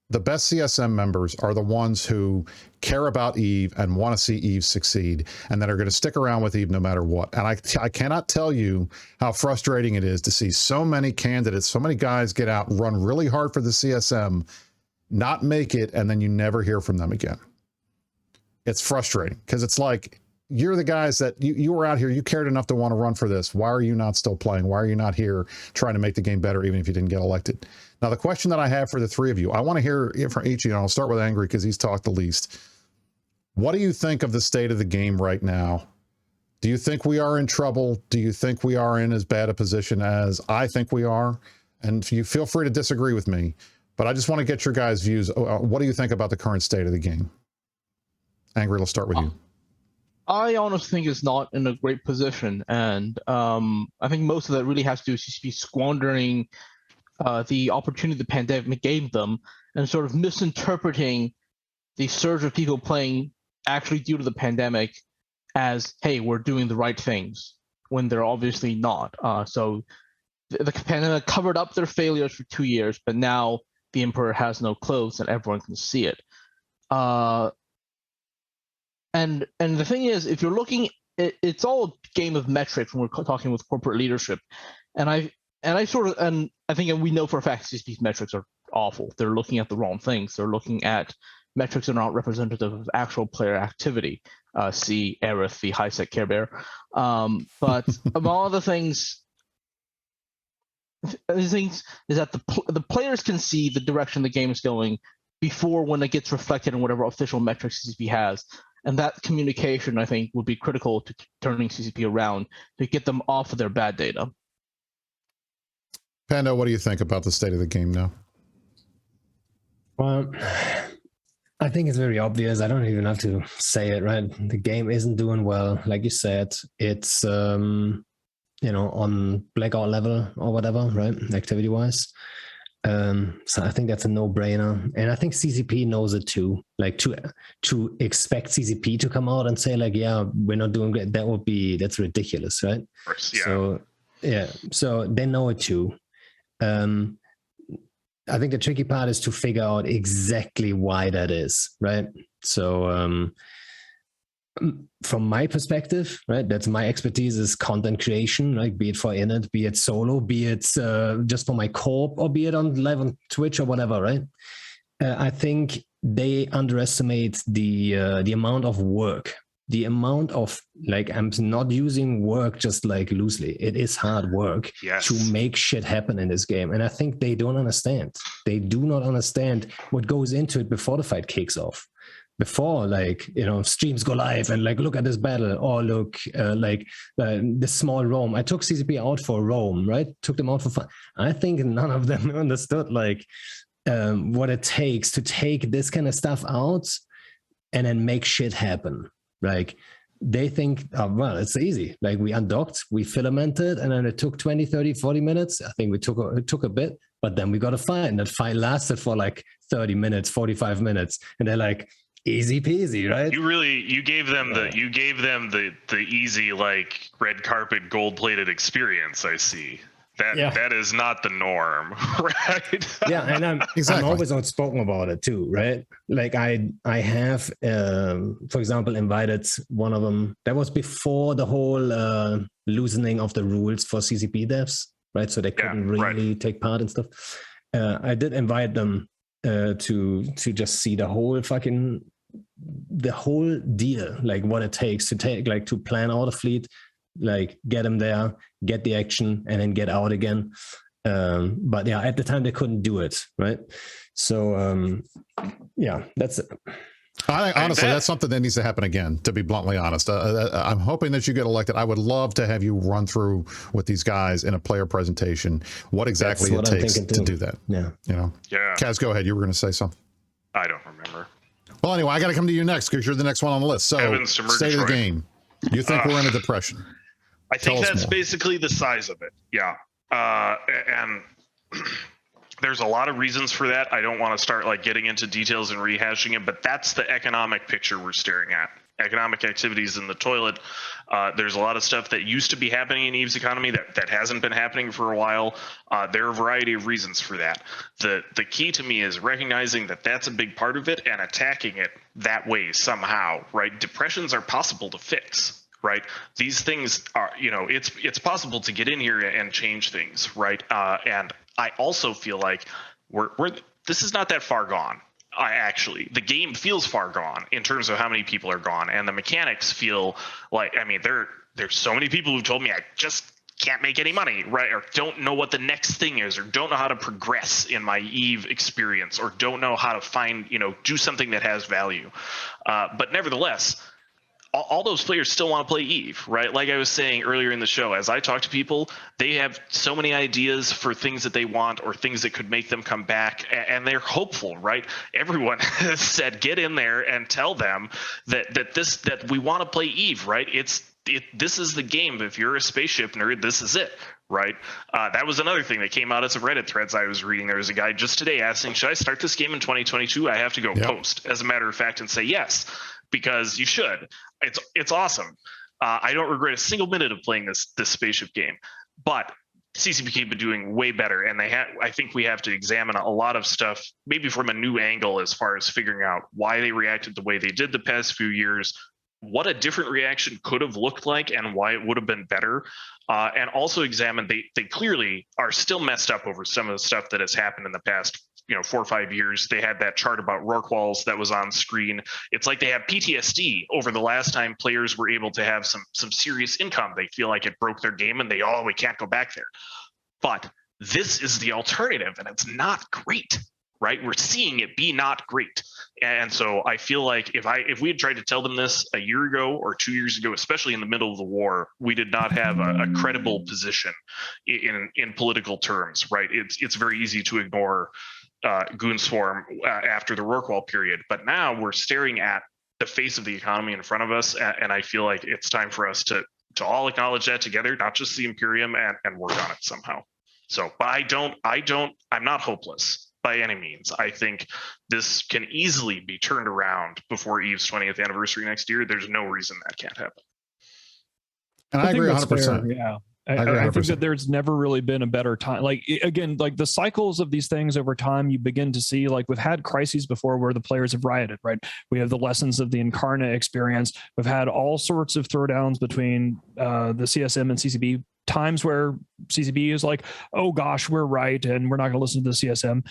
the best CSM members are the ones who care about EVE and want to see EVE succeed, and that are going to stick around with EVE no matter what. And I cannot tell you how frustrating it is to see so many candidates, so many guys get out and run really hard for the CSM, not make it, and then you never hear from them again. It's frustrating, because it's like, you're the guys that you were out here, you cared enough to want to run for this. Why are you not still playing? Why are you not here trying to make the game better, even if you didn't get elected? Now, the question that I have for the three of you, I want to hear from each of you. I'll start with Angry, because he's talked the least. What do you think of the state of the game right now? Do you think we are in trouble? Do you think we are in as bad a position as I think we are? And you feel free to disagree with me, but I just want to get your guys' views. What do you think about the current state of the game? Angry, let's start with you. I honestly think it's not in a great position, and I think most of that really has to do with CCP squandering the opportunity the pandemic gave them, and sort of misinterpreting the surge of people playing actually due to the pandemic as, hey, we're doing the right things, when they're obviously not. So the pandemic covered up their failures for 2 years, but now the Emperor has no clothes and everyone can see it. And the thing is, if you're looking, it's all a game of metrics when we're talking with corporate leadership. And I think we know for a fact CSP's metrics are awful. They're looking at the wrong things. They're looking at metrics that are not representative of actual player activity. See Aerith, the high-sec Care Bear. But among other things, is that the players can see the direction the game is going before when it gets reflected in whatever official metrics CCP has. And that communication, I think, would be critical to turning CCP around to get them off of their bad data. Pando, what do you think about the state of the game now? Well, I think it's very obvious. I don't even have to say it, right? The game isn't doing well. Like you said, it's, on blackout level or whatever, right? Activity-wise. So I think that's a no-brainer, and I think CCP knows it too. Like to expect CCP to come out and say like, yeah, we're not doing great, that's ridiculous, right? Of course, yeah. So they know it too. I think the tricky part is to figure out exactly why that is, right? So from my perspective, right, that's my expertise is content creation, like be it for Init, be it solo, be it just for my corp, or be it on live on Twitch or whatever, right? I think they underestimate the amount of work the amount of, like, I'm not using work just like loosely. It is hard work to make shit happen in this game. And I think they don't understand. They do not understand what goes into it before the fight kicks off. Before, like, you know, streams go live and like, look at this battle, or look, this small roam. I took CCP out for roam, right? Took them out for fun. I think none of them understood like what it takes to take this kind of stuff out and then make shit happen. Like, they think, oh, well, it's easy. Like, we undocked, we filamented, and then it took 20, 30, 40 minutes. I think it took a bit, but then we got a fight, and that fight lasted for like 30 minutes, 45 minutes. And they're like, easy peasy, right? You gave them the easy, like, red carpet, gold plated experience. I see. That is not the norm, right? Yeah, and I'm always outspoken about it too, right? Like, I have, for example, invited one of them. That was before the whole loosening of the rules for CCP devs, right? So they couldn't really take part and stuff. I did invite them to just see the whole deal, like what it takes to plan out a fleet, like get them there, get the action, and then get out again. But yeah, at the time they couldn't do it, right? So that's it. I think, honestly, that's something that needs to happen again, to be bluntly honest. I'm hoping that you get elected. I would love to have you run through with these guys in a player presentation what exactly it takes to do that. Yeah. You know? Yeah. Kaz, go ahead. You were going to say something. I don't remember. Well, anyway, I got to come to you next because you're the next one on the list. So, state of the game. You think we're in a depression? I think that's basically the size of it. Yeah. And there's a lot of reasons for that. I don't want to start like getting into details and rehashing it, but that's the economic picture we're staring at. Economic activities in the toilet. There's a lot of stuff that used to be happening in Eve's economy that hasn't been happening for a while. There are a variety of reasons for that. The key to me is recognizing that that's a big part of it and attacking it that way somehow, right? Depressions are possible to fix. Right. These things are, you know, it's possible to get in here and change things. Right. And I also feel like this is not that far gone. Actually, the game feels far gone in terms of how many people are gone, and the mechanics feel like, I mean, there's so many people who told me I just can't make any money, right? Or don't know what the next thing is, or don't know how to progress in my Eve experience, or don't know how to find, you know, do something that has value. But nevertheless, all those players still want to play Eve, right? Like I was saying earlier in the show, as I talk to people, they have so many ideas for things that they want or things that could make them come back, and they're hopeful, right? Everyone has said, get in there and tell them that we want to play Eve, right? This is the game. If you're a spaceship nerd, this is it, right? That was another thing that came out as a Reddit threads I was reading. There was a guy just today asking, should I start this game in 2022? I have to go post, as a matter of fact, and say yes, because you should. It's awesome. I don't regret a single minute of playing this spaceship game, but CCP have been doing way better, and I think we have to examine a lot of stuff, maybe from a new angle, as far as figuring out why they reacted the way they did the past few years, what a different reaction could have looked like, and why it would have been better. And also examine they clearly are still messed up over some of the stuff that has happened in the past 4 or 5 years. They had that chart about Rourke walls that was on screen. It's like they have PTSD over the last time players were able to have some serious income. They feel like it broke their game, and we can't go back there. But this is the alternative, and it's not great, right? We're seeing it be not great. And so I feel like if we had tried to tell them this a year ago or 2 years ago, especially in the middle of the war, we did not have a credible position in political terms, right? It's very easy to ignore Goon Swarm after the Rorqual period, but now we're staring at the face of the economy in front of us, and I feel like it's time for us to all acknowledge that together, not just the Imperium, and work on it somehow. So, but I'm not hopeless by any means. I think this can easily be turned around before Eve's 20th anniversary next year. There's no reason that can't happen. And I agree 100%. Yeah. I think that there's never really been a better time. Like, again, like the cycles of these things over time, you begin to see, like, we've had crises before where the players have rioted, right? We have the lessons of the Incarnate experience. We've had all sorts of throwdowns between the CSM and CCB times where CCP is like, oh gosh, we're right, and we're not going to listen to the CSM.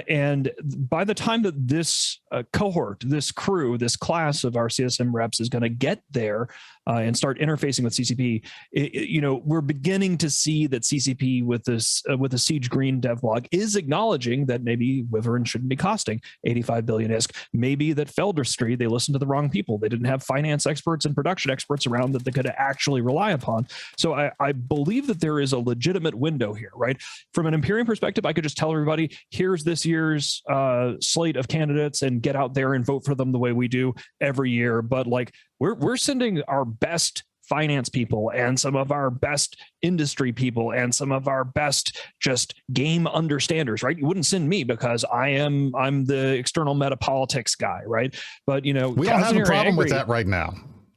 And by the time that this cohort, this crew, this class of our CSM reps is going to get there and start interfacing with CCP, we're beginning to see that CCP with the Siege Green devlog is acknowledging that maybe Wyvern shouldn't be costing 85 billion ISK. Maybe that Felder Street, they listened to the wrong people. They didn't have finance experts and production experts around that they could actually rely upon. So I believe that there is a legitimate window here, right? From an Imperium perspective, I could just tell everybody, here's this year's slate of candidates, and get out there and vote for them the way we do every year. But like, we're sending our best finance people and some of our best industry people and some of our best just game understanders, right? You wouldn't send me because I'm the external meta politics guy, right? But we don't have a problem with that right now.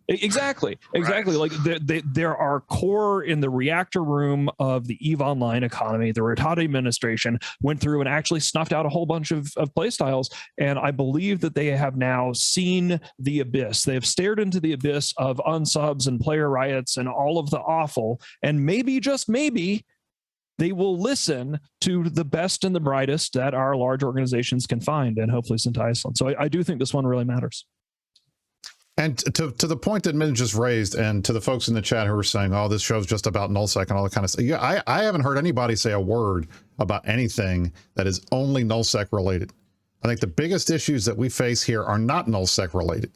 Exactly. Right. Like there are core in the reactor room of the EVE Online economy. The Rattata administration went through and actually snuffed out a whole bunch of play styles. And I believe that they have now seen the abyss. They have stared into the abyss of unsubs and player riots and all of the awful. And maybe, just maybe, they will listen to the best and the brightest that our large organizations can find, and hopefully send to Iceland. So I do think this one really matters. And to the point that Min just raised, and to the folks in the chat who are saying, oh, this show's just about nullsec and all that kind of stuff. Yeah, I haven't heard anybody say a word about anything that is only nullsec related. I think the biggest issues that we face here are not nullsec related.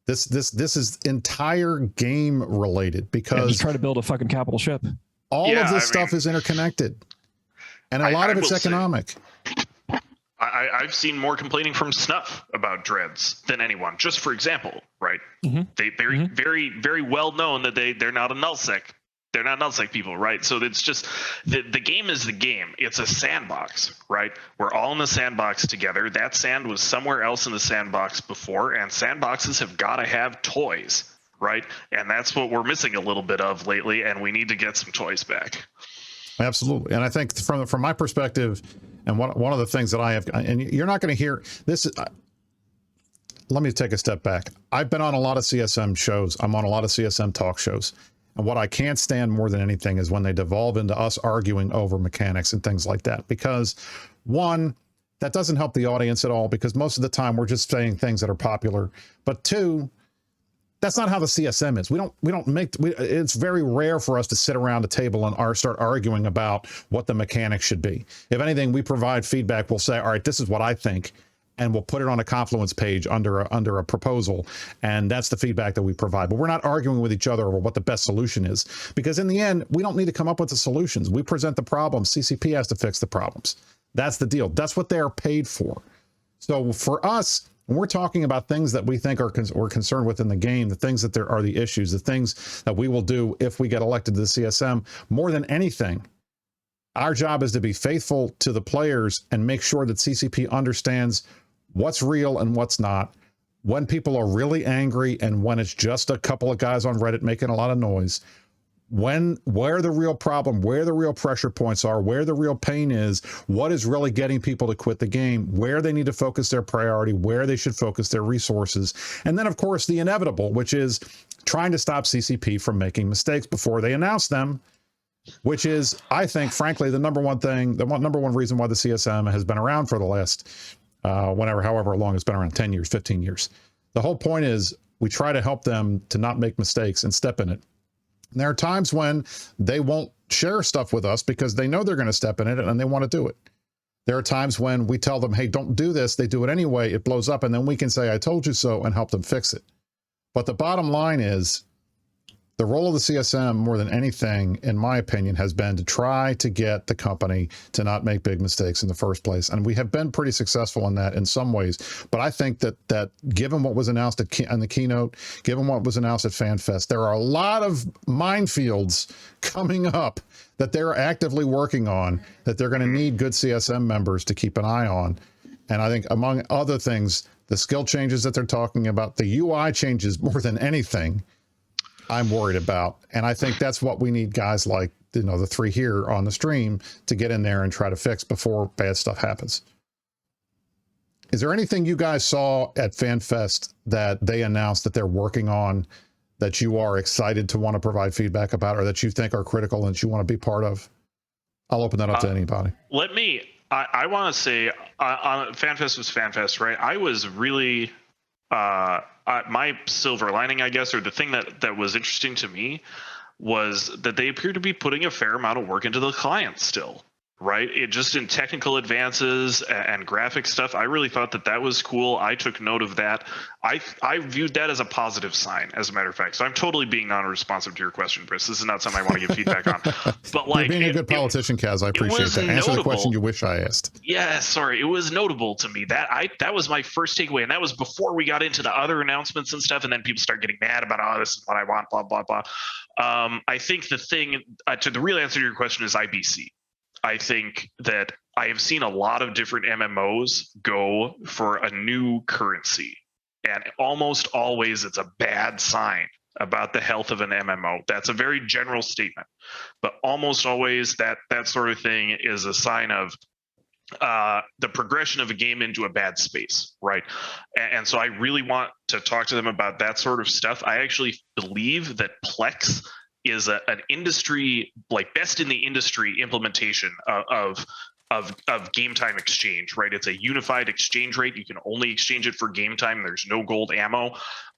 This is entire game related, because just try to build a fucking capital ship. All of this stuff is interconnected, and a lot of it's economic. I've seen more complaining from Snuff about dreads than anyone. Just for example, right? Mm-hmm. They very, very well known that they're not a nullsec. They're not nullsec people, right? So it's just the game is the game. It's a sandbox, right? We're all in the sandbox together. That sand was somewhere else in the sandbox before, and sandboxes have got to have toys, right? And that's what we're missing a little bit of lately, and we need to get some toys back. Absolutely. And I think from my perspective, and one of the things that I have, and you're not going to hear this, let me take a step back. I've been on a lot of CSM shows. I'm on a lot of CSM talk shows. And what I can't stand more than anything is when they devolve into us arguing over mechanics and things like that. Because one, that doesn't help the audience at all, because most of the time we're just saying things that are popular. But two, that's not how the CSM is. It's very rare for us to sit around a table and start arguing about what the mechanics should be. If anything, we provide feedback. We'll say, all right, this is what I think, and we'll put it on a Confluence page under a proposal, and that's the feedback that we provide. But we're not arguing with each other over what the best solution is, because in the end, we don't need to come up with the solutions. We present the problems. CCP has to fix the problems. That's the deal. That's what they're paid for. So for us, when we're talking about things that we think we're concerned with in the game, the things that there are the issues, the things that we will do if we get elected to the CSM, more than anything, our job is to be faithful to the players and make sure that CCP understands what's real and what's not, when people are really angry and when it's just a couple of guys on Reddit making a lot of noise, where the real problem, where the real pressure points are, where the real pain is, what is really getting people to quit the game, where they need to focus their priority, where they should focus their resources. And then, of course, the inevitable, which is trying to stop CCP from making mistakes before they announce them, which is, I think, frankly, the number one reason why the CSM has been around for the last, however long it's been around, 10 years, 15 years. The whole point is we try to help them to not make mistakes and step in it. And there are times when they won't share stuff with us because they know they're going to step in it and they want to do it. There are times when we tell them, hey, don't do this. They do it anyway. It blows up. And then we can say, I told you so, and help them fix it. But the bottom line is, the role of the CSM, more than anything, in my opinion, has been to try to get the company to not make big mistakes in the first place. And we have been pretty successful in that in some ways. But I think that given what was announced on the keynote, given what was announced at FanFest, there are a lot of minefields coming up that they're actively working on, that they're going to need good CSM members to keep an eye on. And I think, among other things, the skill changes that they're talking about, the UI changes more than anything, I'm worried about. And I think that's what we need guys like, the three here on the stream to get in there and try to fix before bad stuff happens. Is there anything you guys saw at FanFest that they announced that they're working on that you are excited to want to provide feedback about, or that you think are critical and that you want to be part of? I'll open that up to anybody. I want to say, FanFest was FanFest, right? I was really, my silver lining, I guess, or the thing that was interesting to me was that they appear to be putting a fair amount of work into the client still, right? It just in technical advances and graphic stuff. I really thought that was cool. I took note of that. I viewed that as a positive sign, as a matter of fact. So I'm totally being non-responsive to your question, Chris. This is not something I want to give feedback on. But like, you're being a good politician, Kaz. I appreciate that. Answer the question you wish I asked. Yeah, sorry. It was notable to me that was my first takeaway, and that was before we got into the other announcements and stuff. And then people start getting mad about, oh, this is what I want, blah blah blah. I think the thing to the real answer to your question is IBC. I think that I have seen a lot of different MMOs go for a new currency, and almost always it's a bad sign about the health of an MMO. That's a very general statement, but almost always that sort of thing is a sign of the progression of a game into a bad space, right? And so I really want to talk to them about that sort of stuff. I actually believe that Plex is an industry, like best in the industry implementation of game time exchange, right? It's a unified exchange rate. You can only exchange it for game time. There's no gold ammo.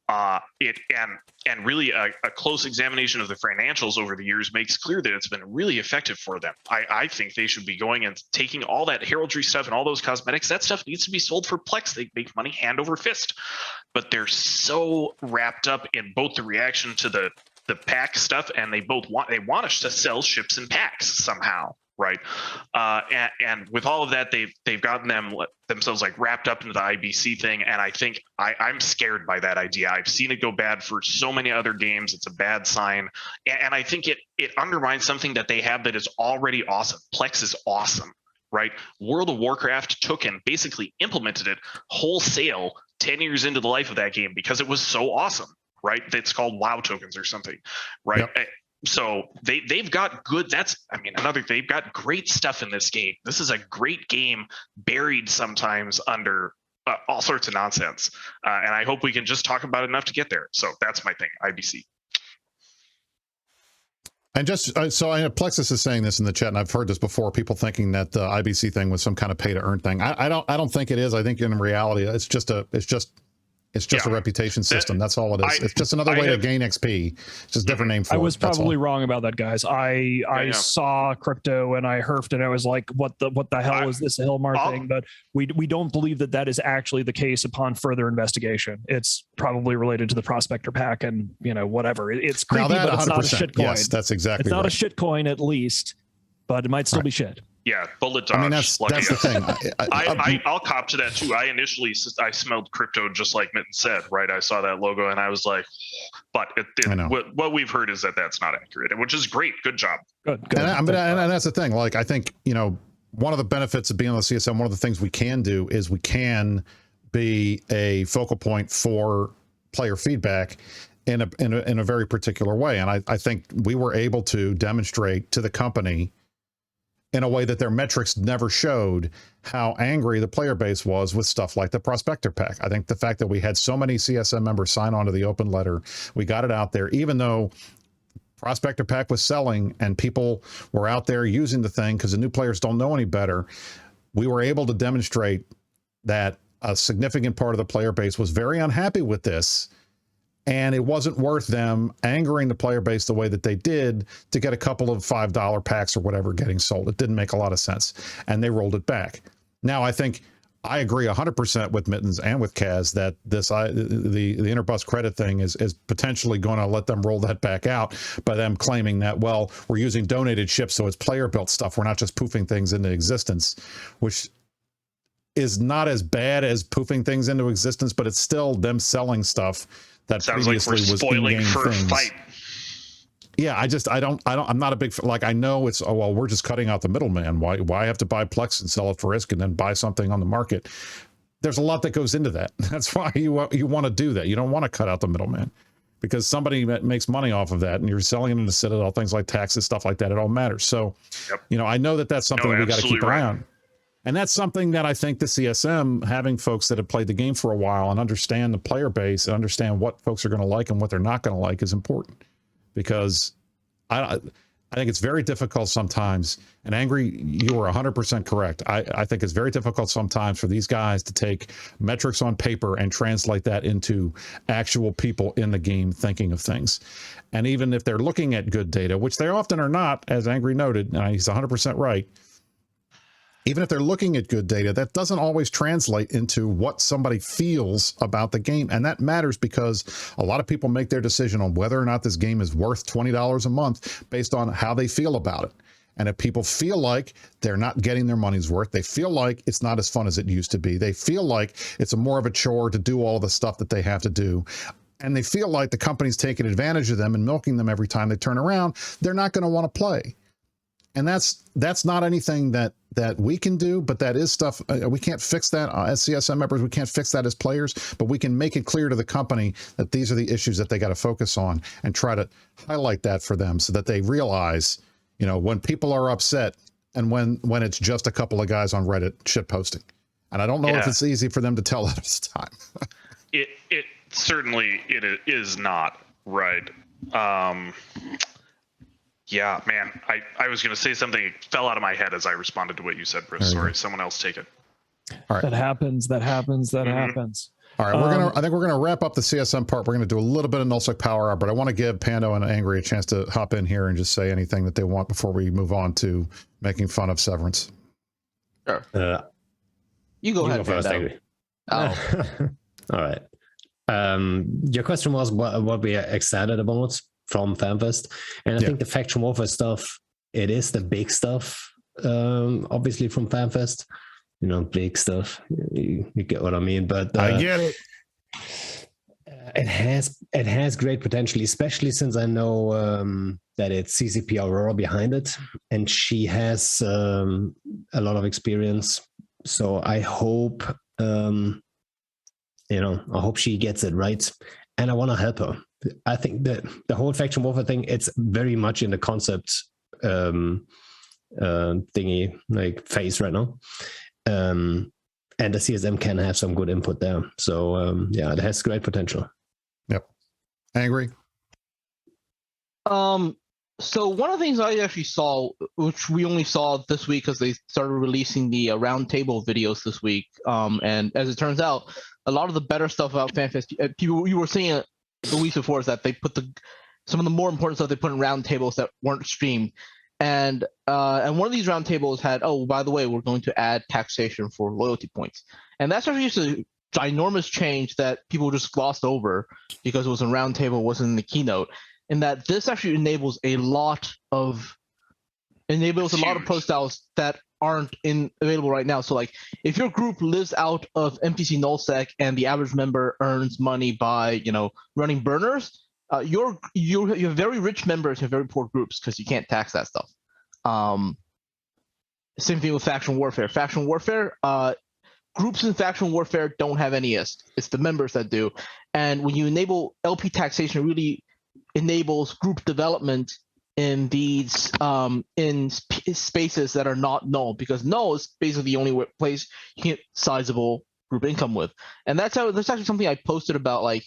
And really a close examination of the financials over the years makes clear that it's been really effective for them. I think they should be going and taking all that heraldry stuff and all those cosmetics. That stuff needs to be sold for Plex. They make money hand over fist, but they're so wrapped up in both the reaction to the pack stuff, and they want us to sell ships and packs somehow, right? And with all of that, they've gotten themselves like wrapped up into the IBC thing, and I think I'm scared by that idea. I've seen it go bad for so many other games. It's a bad sign, and I think it undermines something that they have that is already awesome. Plex is awesome, right? World of Warcraft took and basically implemented it wholesale 10 years into the life of that game because it was so awesome. Right, that's called WoW tokens or something, right? Yep. So they've got good. They've got great stuff in this game. This is a great game buried sometimes under all sorts of nonsense, and I hope we can just talk about it enough to get there. So that's my thing, IBC. And just so I know, Plexus is saying this in the chat, and I've heard this before. People thinking that the IBC thing was some kind of pay to earn thing. I don't think it is. I think in reality, it's just a reputation system. That's all it is. It's just another way to gain XP. It's just a different name for it. I was probably wrong about that, guys. I saw crypto and I herfed and I was like, what the hell is this Hillmar thing? But we don't believe that is actually the case upon further investigation. It's probably related to the prospector pack and whatever. It's creepy, but it's not a shit coin. Yes, that's exactly It's not a shit coin at least, but it might still be shit. Yeah, bullet dodge. I mean, that's the thing. I'll cop to that too. I smelled crypto just like Mitten said, right? I saw that logo and I was like, but what we've heard is that that's not accurate, which is great. Good job. Good. And that's the thing. Like, I think, one of the benefits of being on the CSM, one of the things we can do is we can be a focal point for player feedback in a very particular way. And I think we were able to demonstrate to the company in a way that their metrics never showed how angry the player base was with stuff like the Prospector Pack. I think the fact that we had so many CSM members sign on to the open letter, we got it out there, even though Prospector Pack was selling and people were out there using the thing because the new players don't know any better. We were able to demonstrate that a significant part of the player base was very unhappy with this, and it wasn't worth them angering the player base the way that they did to get a couple of $5 packs or whatever getting sold. It didn't make a lot of sense, and they rolled it back. Now, I think I agree 100% with Mittens and with Kaz that the Interbus credit thing is potentially going to let them roll that back out by them claiming that, well, we're using donated ships, so it's player-built stuff. We're not just poofing things into existence, which is not as bad as poofing things into existence, but it's still them selling stuff that sounds previously like we're was spoiling in-game for things. a fight. Yeah, I'm not a big, like, I know it's, we're just cutting out the middleman. Why have to buy Plex and sell it for risk and then buy something on the market? There's a lot that goes into that. That's why you want to do that. You don't want to cut out the middleman because somebody makes money off of that and you're selling it in the Citadel, things like taxes, stuff like that. It all matters. So, I know that that's something we got to keep an eye on. And that's something that I think the CSM, having folks that have played the game for a while and understand the player base and understand what folks are going to like and what they're not going to like, is important. Because I think it's very difficult sometimes, and Angry, you are 100% correct. I think it's very difficult sometimes for these guys to take metrics on paper and translate that into actual people in the game thinking of things. And even if they're looking at good data, which they often are not, as Angry noted, and he's 100% right, even if they're looking at good data, that doesn't always translate into what somebody feels about the game. And that matters because a lot of people make their decision on whether or not this game is worth $20 a month based on how they feel about it. And if people feel like they're not getting their money's worth, they feel like it's not as fun as it used to be, they feel like it's more of a chore to do all the stuff that they have to do, and they feel like the company's taking advantage of them and milking them every time they turn around, they're not going to want to play. And that's not anything that we can do, but that is stuff we can't fix that as CSM members. We can't fix that as players, but we can make it clear to the company that these are the issues that they got to focus on and try to highlight that for them so that they realize, when people are upset and when it's just a couple of guys on Reddit shit posting. And I don't know if it's easy for them to tell that all the time. It certainly it is not, right. Yeah, man, I was going to say something. It fell out of my head as I responded to what you said, Bruce. Sorry, someone else take it. All right. That happens. Happens. All right, I think we're gonna wrap up the CSM part. We're gonna do a little bit of nullsec power hour, but I want to give Pando and Angry a chance to hop in here and just say anything that they want before we move on to making fun of Severance. Sure. You go ahead first, Angry. Oh. All right. Your question was what we are excited about from FanFest, and I think the faction warfare stuff, it is the big stuff, obviously from FanFest, big stuff, you get what I mean, but I get it. It has great potential, especially since I know that it's CCP Aurora behind it, and she has a lot of experience, so I hope I hope she gets it right, and I want to help her. I think that the whole faction warfare thing, it's very much in the concept thingy, like phase right now. And the CSM can have some good input there. So it has great potential. Yep. Angry? So one of the things I actually saw, which we only saw this week because they started releasing the roundtable videos this week. And as it turns out, a lot of the better stuff about FanFest, people you were seeing it the week before, is that they put some of the more important stuff they put in roundtables that weren't streamed. And one of these roundtables had, by the way, we're going to add taxation for loyalty points. And that's actually just a ginormous change that people just glossed over because it was a roundtable, wasn't in the keynote. And that this actually enables a lot of pro styles that aren't available right now. So like if your group lives out of MTC nullsec and the average member earns money by running burners, you have very rich members have very poor groups because you can't tax that stuff. Same thing with faction warfare. Groups in faction warfare don't have any ISK. It's the members that do. And when you enable LP taxation, it really enables group development in these spaces that are not null, because null is basically the only place you can get sizable group income with. And that's actually something I posted about, like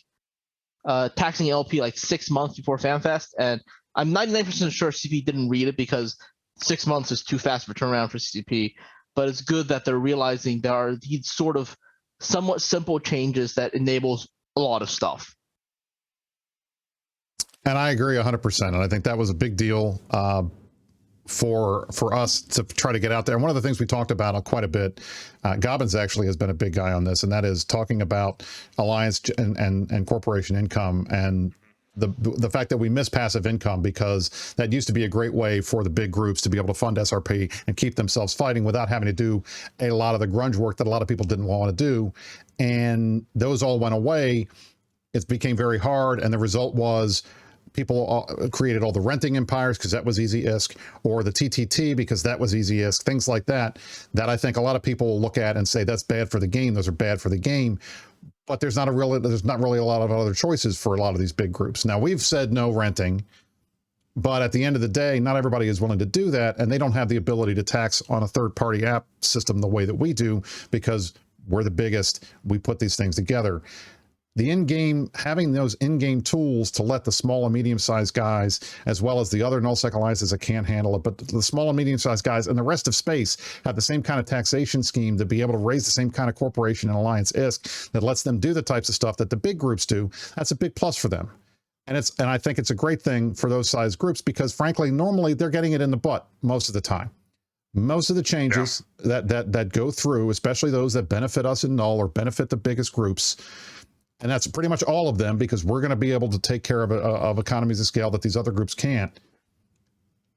taxing LP like 6 months before FanFest, and I'm 99% sure CCP didn't read it because 6 months is too fast for turnaround for CCP. But it's good that they're realizing there are these sort of somewhat simple changes that enables a lot of stuff. And I agree 100%. And I think that was a big deal for us to try to get out there. And one of the things we talked about quite a bit, Gobbins actually has been a big guy on this, and that is talking about alliance and corporation income, and the fact that we miss passive income, because that used to be a great way for the big groups to be able to fund SRP and keep themselves fighting without having to do a lot of the grunge work that a lot of people didn't want to do. And those all went away. It became very hard. And the result was people created all the renting empires because that was easy ISK, or the TTT because that was easy ISK, things like that I think a lot of people look at and say that's bad for the game. Those are bad for the game. But there's not really a lot of other choices for a lot of these big groups. Now, we've said no renting, But at the end of the day, not everybody is willing to do that, and they don't have the ability to tax on a third-party app system the way that we do, because we're the biggest. We put these things together. The in-game, having those in-game tools to let the small and medium-sized guys, as well as the other nullsec alliances that can't handle it, but the small and medium-sized guys and the rest of space have the same kind of taxation scheme to be able to raise the same kind of corporation and alliance ISK that lets them do the types of stuff that the big groups do. That's a big plus for them. And I think it's a great thing for those size groups, because frankly, normally they're getting it in the butt most of the time. Most of the changes that go through, especially those that benefit us in null or benefit the biggest groups, and that's pretty much all of them, because we're going to be able to take care of economies of scale that these other groups can't.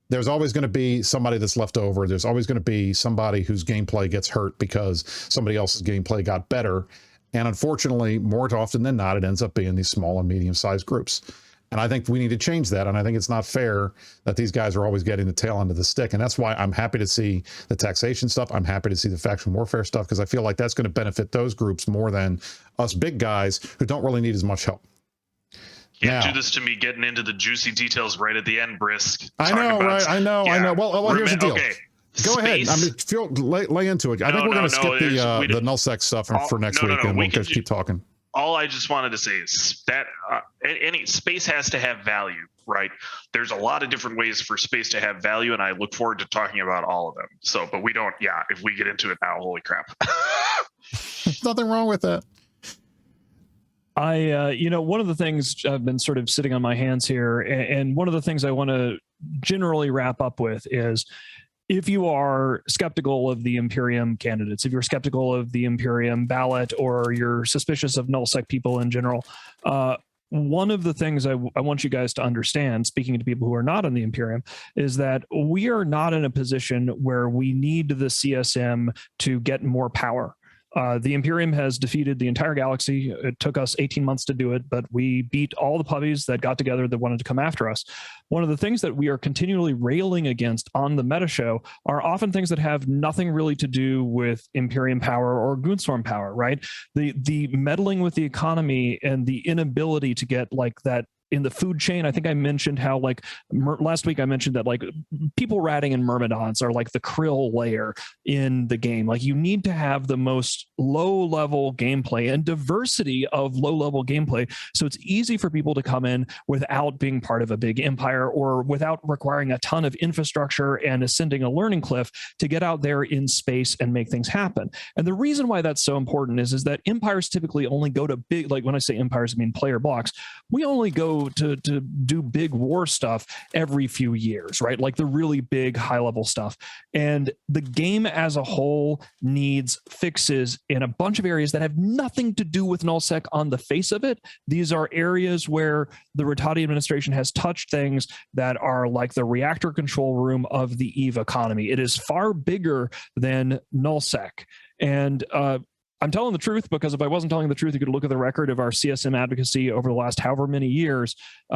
There's always going to be somebody that's left over. There's always going to be somebody whose gameplay gets hurt because somebody else's gameplay got better. And unfortunately, more often than not, it ends up being these small and medium-sized groups. And I think we need to change that. And I think it's not fair that these guys are always getting the tail end of the stick. And that's why I'm happy to see the taxation stuff. I'm happy to see the faction warfare stuff, because I feel like that's going to benefit those groups more than us big guys who don't really need as much help. Can't do this to me getting into the juicy details right at the end, Brisk. I know, right? I know. Well, here's the deal. Okay. Go ahead. I mean, lay into it. I think we're going to skip the nullsec stuff for next week, and we'll just keep talking. All I just wanted to say is that any space has to have value, right? There's a lot of different ways for space to have value, and I look forward to talking about all of them. So, but we don't. Yeah, if we get into it now, holy crap! There's nothing wrong with that. One of the things I've been sort of sitting on my hands here, and one of the things I want to generally wrap up with is, if you are skeptical of the Imperium candidates, if you're skeptical of the Imperium ballot, or you're suspicious of nullsec people in general, one of the things I want you guys to understand, speaking to people who are not in the Imperium, is that we are not in a position where we need the CSM to get more power. The Imperium has defeated the entire galaxy. It took us 18 months to do it, but we beat all the puppies that got together that wanted to come after us. One of the things that we are continually railing against on the meta show are often things that have nothing really to do with Imperium power or Goonswarm power, right? The meddling with the economy and the inability to get like that in the food chain. I think I mentioned how last week I mentioned that like people ratting and myrmidons are like the krill layer in the game. Like you need to have the most low level gameplay and diversity of low level gameplay. So it's easy for people to come in without being part of a big empire, or without requiring a ton of infrastructure and ascending a learning cliff to get out there in space and make things happen. And the reason why that's so important is that empires typically only go to big, like when I say empires, I mean player blocks. We only go to do big war stuff every few years, right? Like the really big high level stuff. And the game as a whole needs fixes in a bunch of areas that have nothing to do with nullsec on the face of it. These are areas where the Rattati administration has touched things that are like the reactor control room of the EVE economy. It is far bigger than nullsec. And I'm telling the truth, because if I wasn't telling the truth, you could look at the record of our CSM advocacy over the last however many years.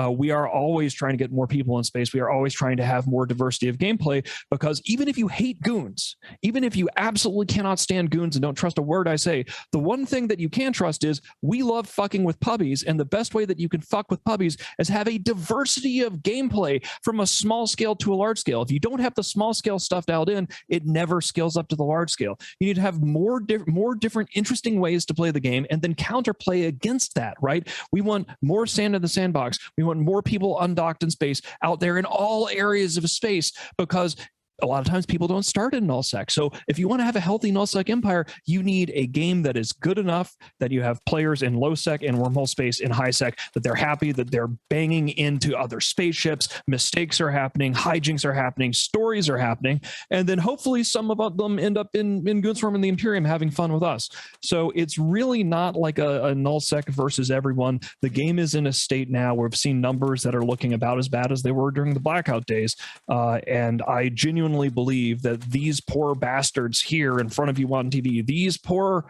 We are always trying to get more people in space. We are always trying to have more diversity of gameplay, because even if you hate goons, even if you absolutely cannot stand goons and don't trust a word I say, the one thing that you can trust is we love fucking with puppies. And the best way that you can fuck with puppies is have a diversity of gameplay from a small scale to a large scale. If you don't have the small scale stuff dialed in, it never scales up to the large scale. You need to have more different interesting ways to play the game, and then counterplay against that, right? We want more sand in the sandbox. We want more people undocked in space out there in all areas of space, because a lot of times people don't start in nullsec. So if you want to have a healthy nullsec empire, you need a game that is good enough that you have players in low sec and wormhole space in high sec, that they're happy, that they're banging into other spaceships, mistakes are happening, hijinks are happening, stories are happening, and then hopefully some of them end up in Goonswarm and the Imperium having fun with us. So it's really not like a nullsec versus everyone. The game is in a state now where we've seen numbers that are looking about as bad as they were during the blackout days, and I genuinely believe that these poor bastards here in front of you on TV, these poor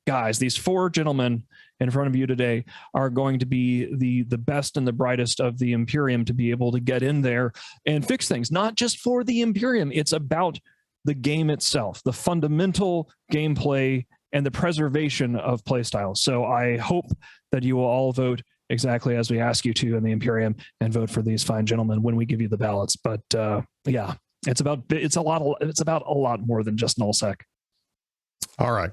guys, these four gentlemen in front of you today, are going to be the best and the brightest of the Imperium to be able to get in there and fix things. Not just for the Imperium, it's about the game itself, the fundamental gameplay and the preservation of playstyle. So I hope that you will all vote exactly as we ask you to in the Imperium, and vote for these fine gentlemen when we give you the ballots. But yeah, it's about a lot more than just nullsec. All right.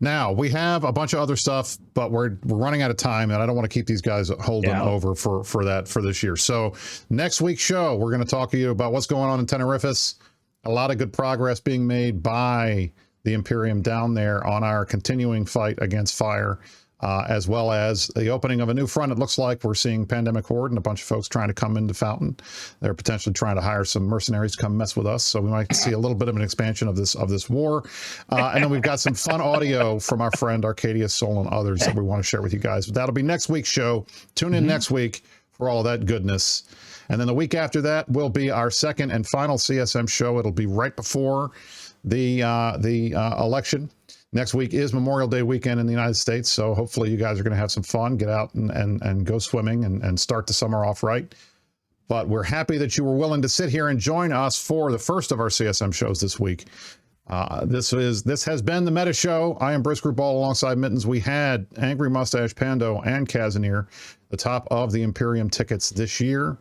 Now we have a bunch of other stuff, but we're running out of time, and I don't want to keep these guys holding over for this year. So next week's show, we're going to talk to you about what's going on in Tenerife's. A lot of good progress being made by the Imperium down there on our continuing fight against fire, as well as the opening of a new front. It looks like we're seeing Pandemic Horde and a bunch of folks trying to come into Fountain. They're potentially trying to hire some mercenaries to come mess with us. So we might see a little bit of an expansion of this war. And then we've got some fun audio from our friend Arcadia Soul and others that we want to share with you guys. But that'll be next week's show. Tune in next week for all of that goodness. And then the week after that will be our second and final CSM show. It'll be right before the election. Next week is Memorial Day weekend in the United States, so hopefully you guys are going to have some fun, get out and go swimming and start the summer off right. But we're happy that you were willing to sit here and join us for the first of our CSM shows this week. This has been the Meta Show. I am Bruce Gruball alongside Mittens. We had Angry Mustache, Pando, and Kazanir, the top of the Imperium tickets this year.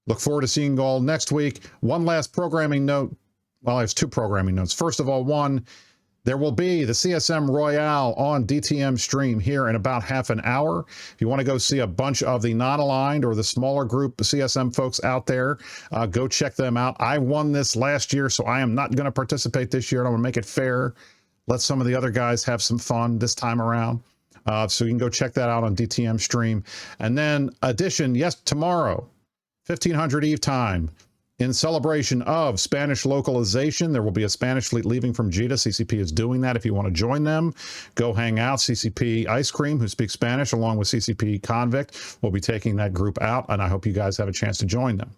Look forward to seeing you all next week. One last programming note. Well, there's two programming notes. First of all, one, there will be the CSM Royale on DTM stream here in about half an hour. If you want to go see a bunch of the non-aligned or the smaller group of CSM folks out there, go check them out. I won this last year, so I am not going to participate this year. I'm going to make it fair. Let some of the other guys have some fun this time around. So you can go check that out on DTM stream. And then addition, yes, tomorrow, 1500 Eve time. In celebration of Spanish localization, there will be a Spanish fleet leaving from Jeddah. CCP is doing that. If you want to join them, go hang out. CCP Ice Cream, who speaks Spanish, along with CCP Convict, will be taking that group out, and I hope you guys have a chance to join them.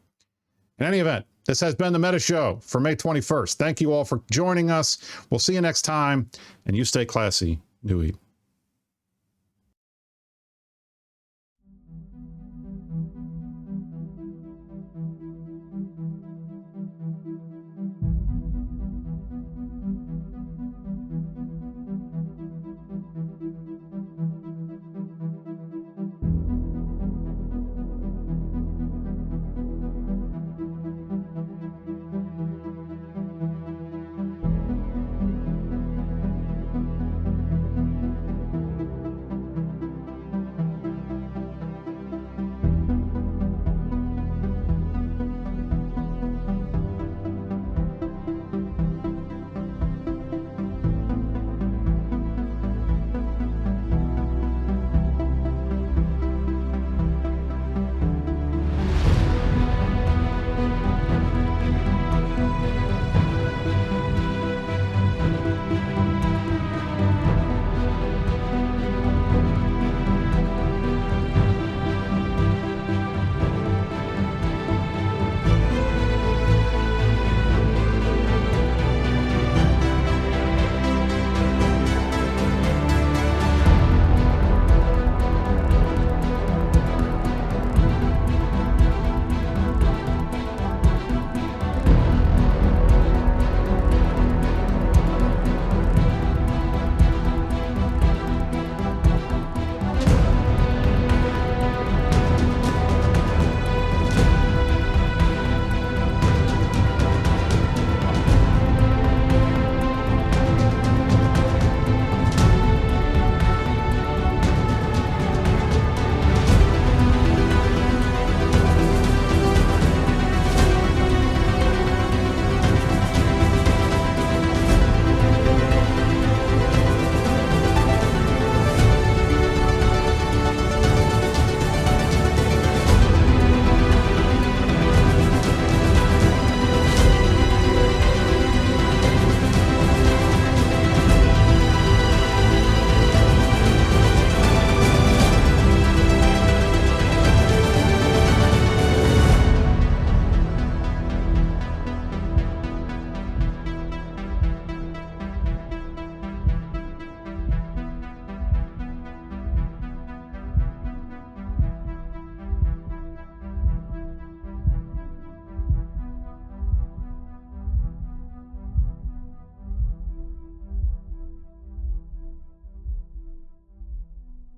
In any event, this has been the Meta Show for May 21st. Thank you all for joining us. We'll see you next time, and you stay classy, New Eve.